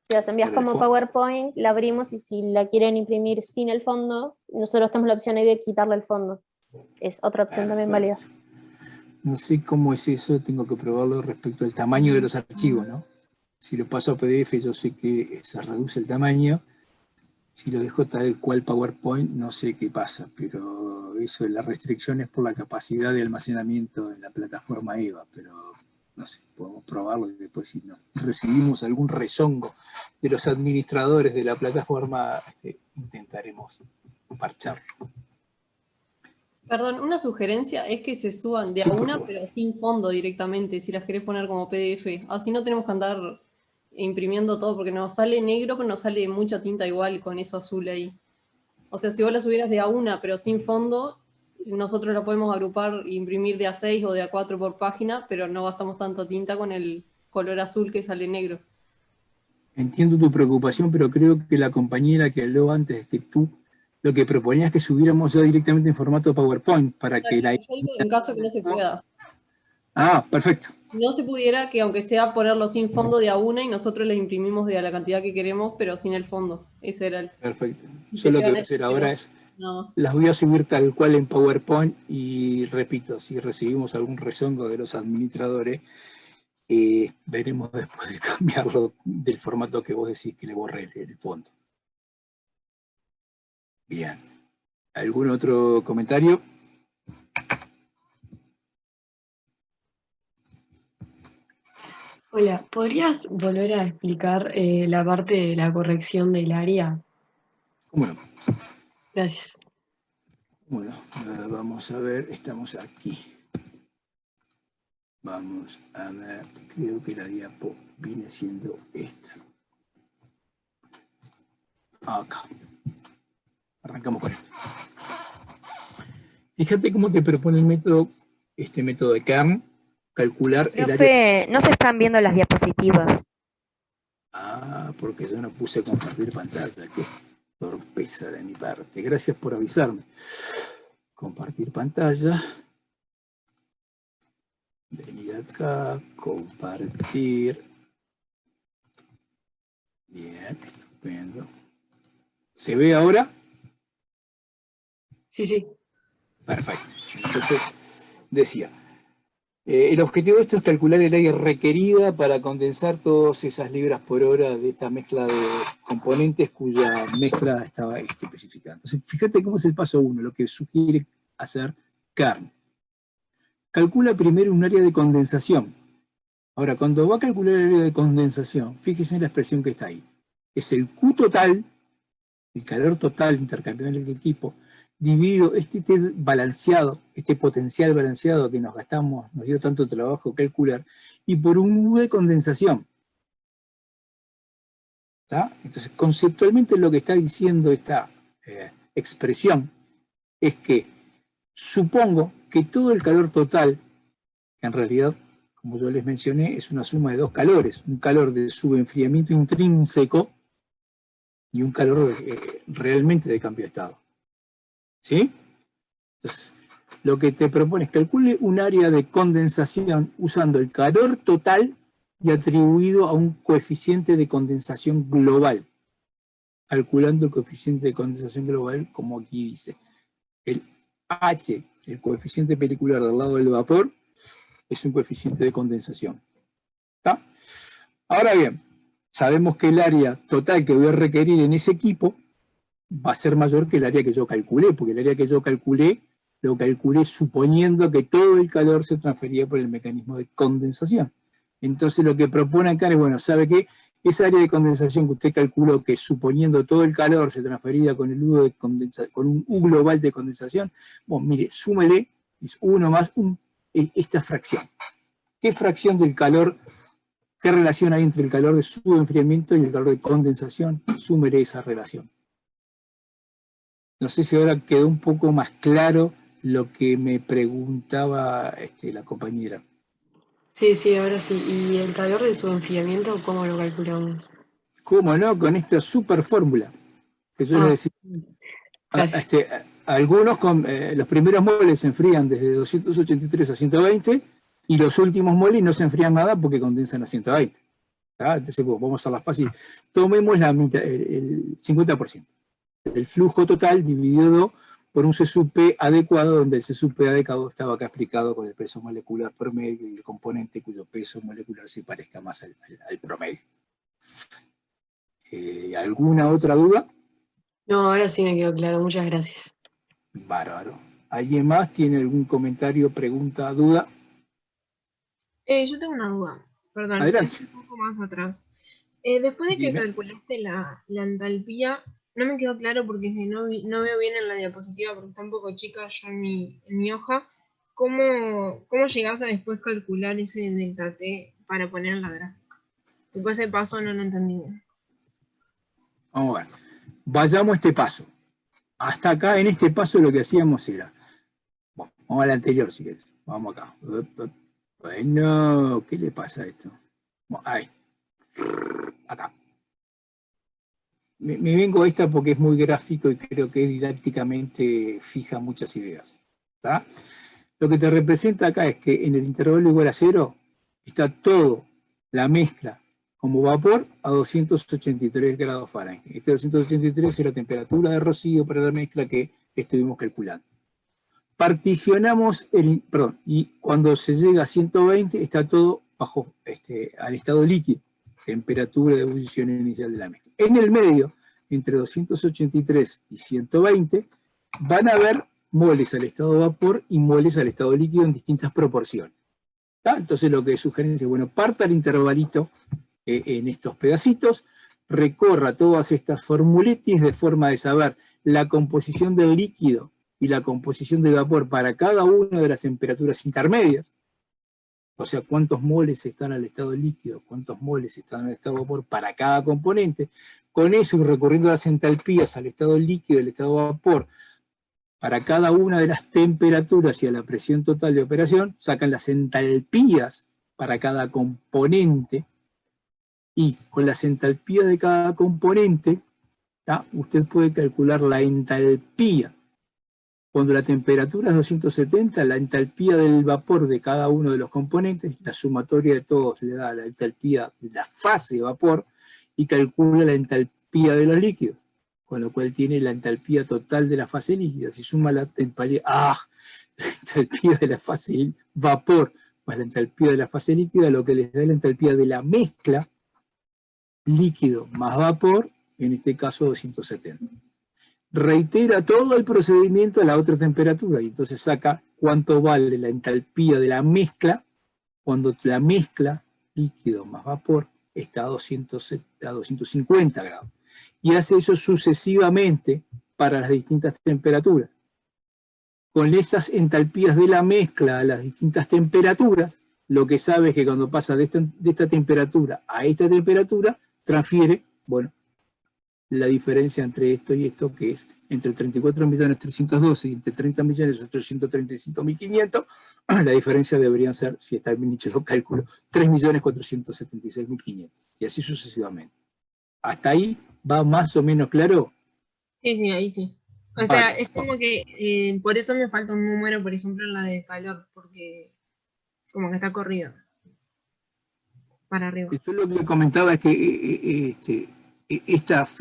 Si las envías como PowerPoint, la abrimos y si la quieren imprimir sin el fondo, nosotros tenemos la opción ahí de quitarle el fondo. Es otra opción también válida. No sé cómo es eso, tengo que probarlo respecto al tamaño de los archivos, ¿no? Si lo paso a PDF, yo sé que se reduce el tamaño. Si lo dejo tal cual PowerPoint, no sé qué pasa, pero eso de las restricciones por la capacidad de almacenamiento en la plataforma EVA, pero no sé, podemos probarlo y después si no recibimos algún rezongo de los administradores de la plataforma, intentaremos parcharlo. Perdón, una sugerencia es que se suban de a una, pero sin fondo directamente, si las querés poner como PDF. Así no tenemos que andar imprimiendo todo, porque nos sale negro, pero nos sale mucha tinta igual con eso azul ahí. O sea, si vos la subieras de a una, pero sin fondo, nosotros la podemos agrupar e imprimir de a 6 o de a 4 por página, pero no gastamos tanta tinta con el color azul que sale negro. Entiendo tu preocupación, pero creo que la compañera que habló antes que tú, lo que proponía es que subiéramos ya directamente en formato PowerPoint para que la... Yo digo en caso que no se pueda. Ah, perfecto. No se pudiera que aunque sea ponerlo sin fondo de a una y nosotros les imprimimos de a la cantidad que queremos, pero sin el fondo. Ese era el... Perfecto. Yo lo que voy a hacer ahora es... No. Las voy a subir tal cual en PowerPoint y repito, si recibimos algún rezongo de los administradores, veremos después de cambiarlo del formato que vos decís que le borré el fondo. Bien. ¿Algún otro comentario? Hola, ¿podrías volver a explicar la parte de la corrección del área? ¿Cómo no? Gracias. Bueno, vamos a ver, estamos aquí. Vamos a ver, creo que la diapo viene siendo esta. Acá. Arrancamos con esto. Fíjate cómo te propone el método, este método de Kern, calcular el área. No se están viendo las diapositivas. Ah, porque yo no puse compartir pantalla. Qué torpeza de mi parte. Gracias por avisarme. Compartir pantalla. Venir acá, compartir. Bien, estupendo. ¿Se ve ahora? Sí, sí. Perfecto. Entonces, decía, el objetivo de esto es calcular el área requerida para condensar todas esas libras por hora de esta mezcla de componentes cuya mezcla estaba especificada. Entonces, fíjate cómo es el paso 1, lo que sugiere hacer Kern. Calcula primero un área de condensación. Ahora, cuando va a calcular el área de condensación, fíjese en la expresión que está ahí. Es el Q total, el calor total intercambiable del equipo, dividido este balanceado, este potencial balanceado que nos gastamos, nos dio tanto trabajo calcular, y por un U de condensación. ¿Está? Entonces, conceptualmente lo que está diciendo esta expresión es que supongo que todo el calor total, que en realidad, como yo les mencioné, es una suma de dos calores, un calor de subenfriamiento intrínseco y un calor realmente de cambio de estado. ¿Sí? Entonces, lo que te propone es calcule un área de condensación usando el calor total y atribuido a un coeficiente de condensación global. Calculando el coeficiente de condensación global, como aquí dice. El H, el coeficiente pelicular del lado del vapor, es un coeficiente de condensación. ¿Está? Ahora bien, sabemos que el área total que voy a requerir en ese equipo va a ser mayor que el área que yo calculé, porque el área que yo calculé, lo calculé suponiendo que todo el calor se transfería por el mecanismo de condensación. Entonces lo que propone acá es, bueno, ¿sabe qué? Esa área de condensación que usted calculó que suponiendo todo el calor se transfería con el U de con un U global de condensación, bueno, mire, súmele, es 1 más esta fracción. ¿Qué fracción del calor, qué relación hay entre el calor de subenfriamiento y el calor de condensación? Súmele esa relación. No sé si ahora quedó un poco más claro lo que me preguntaba la compañera. Sí, sí, ahora sí. ¿Y el calor de su enfriamiento, cómo lo calculamos? ¿Cómo no? Con esta super fórmula que yo les decía. Algunos, los primeros moles se enfrían desde 283 a 120 y los últimos moles no se enfrían nada porque condensan a 120. ¿Tá? Entonces, pues, vamos a hacerlas fácil. Tomemos la mitad, el 50% del flujo total dividido por un CSUP adecuado, donde el CSUP adecuado estaba acá explicado con el peso molecular promedio y el componente cuyo peso molecular se parezca más al promedio. ¿Alguna otra duda? No, ahora sí me quedó claro. Muchas gracias. Bárbaro. ¿Alguien más tiene algún comentario, pregunta, duda? Yo tengo una duda, perdón, Adelante. es un poco más atrás. Después de que Dime. calculaste la entalpía, no me quedó claro porque no veo bien en la diapositiva porque está un poco chica yo en mi hoja. ¿Cómo llegás a después calcular ese delta T para poner en la gráfica? Después ese paso no lo entendí bien. Vamos a ver. Vayamos a este paso. Hasta acá, en este paso, lo que hacíamos era... Bueno, vamos al anterior, si quieres. Vamos acá. Bueno, ¿qué le pasa a esto? Bueno, ahí. Acá. Me vengo a esta porque es muy gráfico y creo que didácticamente fija muchas ideas. ¿Tá? Lo que te representa acá es que en el intervalo igual a 0 está todo, la mezcla, como vapor a 283 grados Fahrenheit. Este 283 es la temperatura de rocío para la mezcla que estuvimos calculando. Particionamos y cuando se llega a 120 está todo bajo al estado líquido, temperatura de ebullición inicial de la mezcla. En el medio, entre 283 y 120, van a haber moles al estado de vapor y moles al estado líquido en distintas proporciones. ¿Tá? Entonces lo que sugieren es, bueno, parta el intervalito en estos pedacitos, recorra todas estas formuletis de forma de saber la composición del líquido y la composición del vapor para cada una de las temperaturas intermedias, o sea, cuántos moles están al estado líquido, cuántos moles están al estado de vapor para cada componente. Con eso, y recorriendo las entalpías al estado líquido y al estado de vapor, para cada una de las temperaturas y a la presión total de operación, sacan las entalpías para cada componente, y con las entalpías de cada componente, ¿tá? Usted puede calcular la entalpía. Cuando la temperatura es 270, la entalpía del vapor de cada uno de los componentes, la sumatoria de todos le da la entalpía de la fase de vapor y calcula la entalpía de los líquidos, con lo cual tiene la entalpía total de la fase líquida. Si suma la entalpía de la fase vapor más la entalpía de la fase líquida, lo que les da la entalpía de la mezcla líquido más vapor, en este caso 270. Reitera todo el procedimiento a la otra temperatura y entonces saca cuánto vale la entalpía de la mezcla cuando la mezcla líquido más vapor está a 250 grados. Y hace eso sucesivamente para las distintas temperaturas. Con esas entalpías de la mezcla a las distintas temperaturas, lo que sabe es que cuando pasa de esta temperatura a esta temperatura, transfiere, bueno, la diferencia entre esto y esto, que es entre 34.312.000 y entre 30.835.500, la diferencia deberían ser, si está bien dicho el cálculo, 3.476.500, y así sucesivamente. ¿Hasta ahí va más o menos claro? Sí, ahí sí. O sea, es como que por eso me falta un número, por ejemplo, en la de calor, porque como que está corrido. para arriba. Yo lo que comentaba es que estas,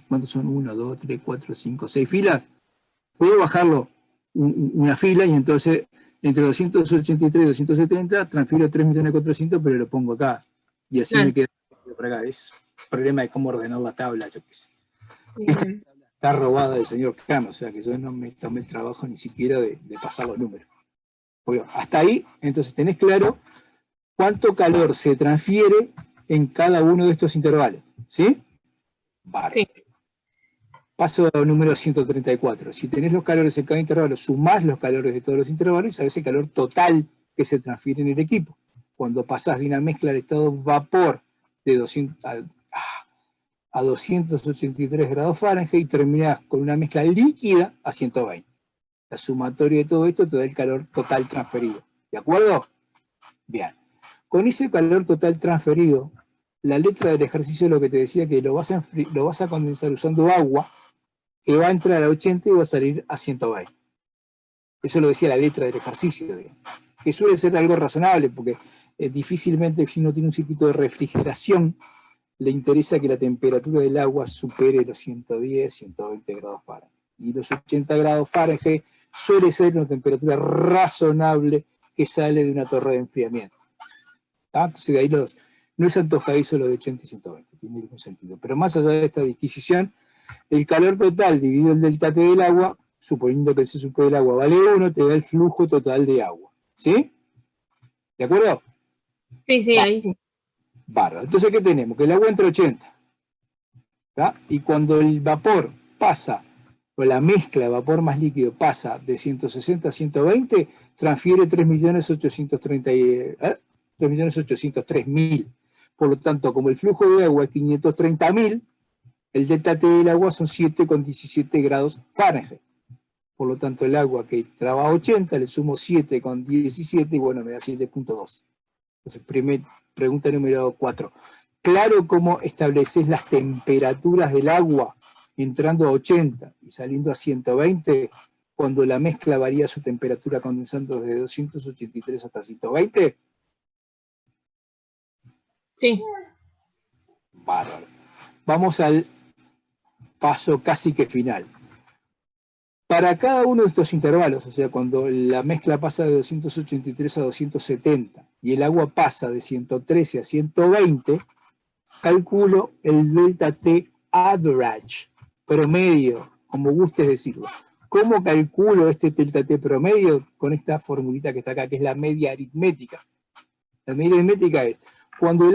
¿cuántos son? 1, 2, 3, 4, 5, 6 filas. Puedo bajarlo una fila y entonces entre 283 y 270 transfiero 3.400.000, pero lo pongo acá. Y así me queda por acá. Es un problema de cómo ordenar la tabla, yo qué sé. Esta tabla está robada del señor Cano, o sea que yo no me tomé el trabajo ni siquiera de pasar los números. Bueno, hasta ahí, entonces tenés claro cuánto calor se transfiere en cada uno de estos intervalos. ¿Sí? Vale. Sí. Paso al número 134. Si tenés los calores en cada intervalo, sumás los calores de todos los intervalos y sabés el calor total que se transfiere en el equipo. Cuando pasás de una mezcla de estado vapor de 200 a 283 grados Fahrenheit, terminás con una mezcla líquida a 120. La sumatoria de todo esto te da el calor total transferido. ¿De acuerdo? Bien. Con ese calor total transferido, la letra del ejercicio lo que te decía que lo vas a condensar usando agua, que va a entrar a 80 y va a salir a 120. Eso lo decía la letra del ejercicio, digamos. Que suele ser algo razonable, porque difícilmente si uno tiene un circuito de refrigeración, le interesa que la temperatura del agua supere los 110, 120 grados Fahrenheit. Y los 80 grados Fahrenheit suele ser una temperatura razonable que sale de una torre de enfriamiento. Entonces de ahí no es antojadizo lo de 80 y 120, tiene ningún sentido. Pero más allá de esta disquisición, el calor total dividido el delta T del agua, suponiendo que el C sub P del agua vale 1, te da el flujo total de agua. ¿Sí? ¿De acuerdo? Sí, ahí sí. Bárbaro. Entonces, ¿qué tenemos? Que el agua entra a 80. ¿Tá? Y cuando el vapor pasa, o la mezcla de vapor más líquido pasa de 160 a 120, transfiere 3.803.000. Por lo tanto, como el flujo de agua es 530.000, el delta T del agua son 7,17 grados Fahrenheit. Por lo tanto, el agua que trabaja 80, le sumo 7,17 y bueno, me da 7,2. Entonces, pregunta número 4. Claro cómo estableces las temperaturas del agua entrando a 80 y saliendo a 120 cuando la mezcla varía su temperatura condensando desde 283 hasta 120. Sí. Bárbaro. Vamos al paso casi que final. Para cada uno de estos intervalos, o sea, cuando la mezcla pasa de 283 a 270 y el agua pasa de 113 a 120, calculo el delta T average, promedio, como gustes decirlo. ¿Cómo calculo este delta T promedio? Con esta formulita que está acá, que es la media aritmética. La media aritmética es, cuando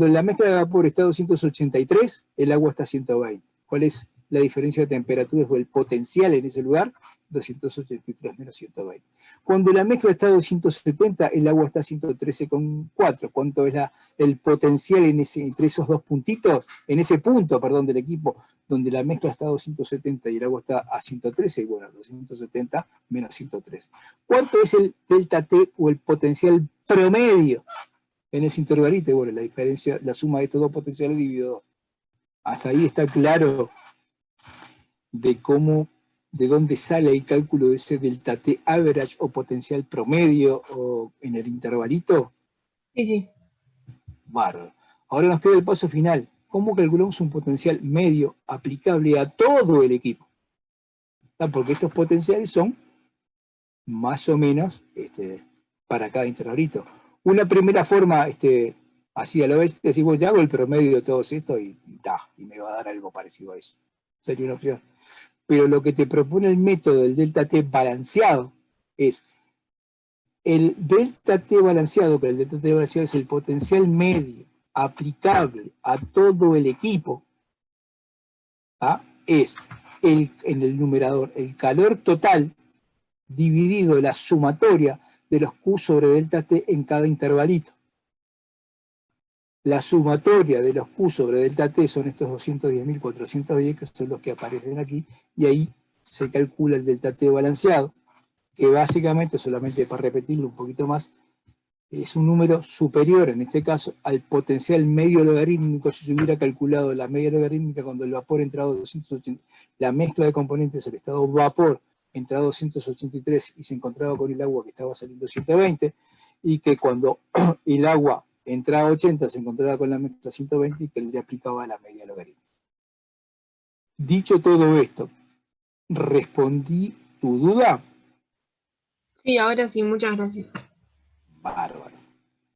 la mezcla de vapor está a 283, el agua está a 120. ¿Cuál es la diferencia de temperaturas o el potencial en ese lugar? 283 menos 120. Cuando la mezcla está a 270, el agua está a 113,4. ¿Cuánto es el potencial entre esos dos puntitos? En ese punto, perdón, del equipo, donde la mezcla está a 270 y el agua está a 113, y bueno, 270 menos 113. ¿Cuánto es el delta T o el potencial promedio en ese intervalito? Y bueno, la diferencia, la suma de estos dos potenciales dividido 2. Hasta ahí está claro de dónde sale el cálculo de ese delta T average o potencial promedio o en el intervalito. Sí. Bárbaro. Ahora nos queda el paso final. ¿Cómo calculamos un potencial medio aplicable a todo el equipo? Porque estos potenciales son más o menos para cada intervalito. Una primera forma, así a la vez, decir, bueno, ya hago el promedio de todos estos y me va a dar algo parecido a eso. Sería una opción. Pero lo que te propone el método del delta T balanceado es el delta T balanceado, que el delta T balanceado es el potencial medio aplicable a todo el equipo, es en el numerador el calor total dividido la sumatoria de los Q sobre delta T en cada intervalito. La sumatoria de los Q sobre delta T son estos 210.410, que son los que aparecen aquí, y ahí se calcula el delta T balanceado, que básicamente, solamente para repetirlo un poquito más, es un número superior, en este caso, al potencial medio logarítmico. Si yo hubiera calculado la media logarítmica cuando el vapor entraba a 280, la mezcla de componentes, el estado vapor, entraba a 283 y se encontraba con el agua que estaba saliendo a 120, y que cuando el agua entraba a 80, se encontraba con la mezcla 120 y que le aplicaba la media logarítmica. Dicho todo esto, ¿respondí tu duda? Sí, ahora sí, muchas gracias. Bárbaro.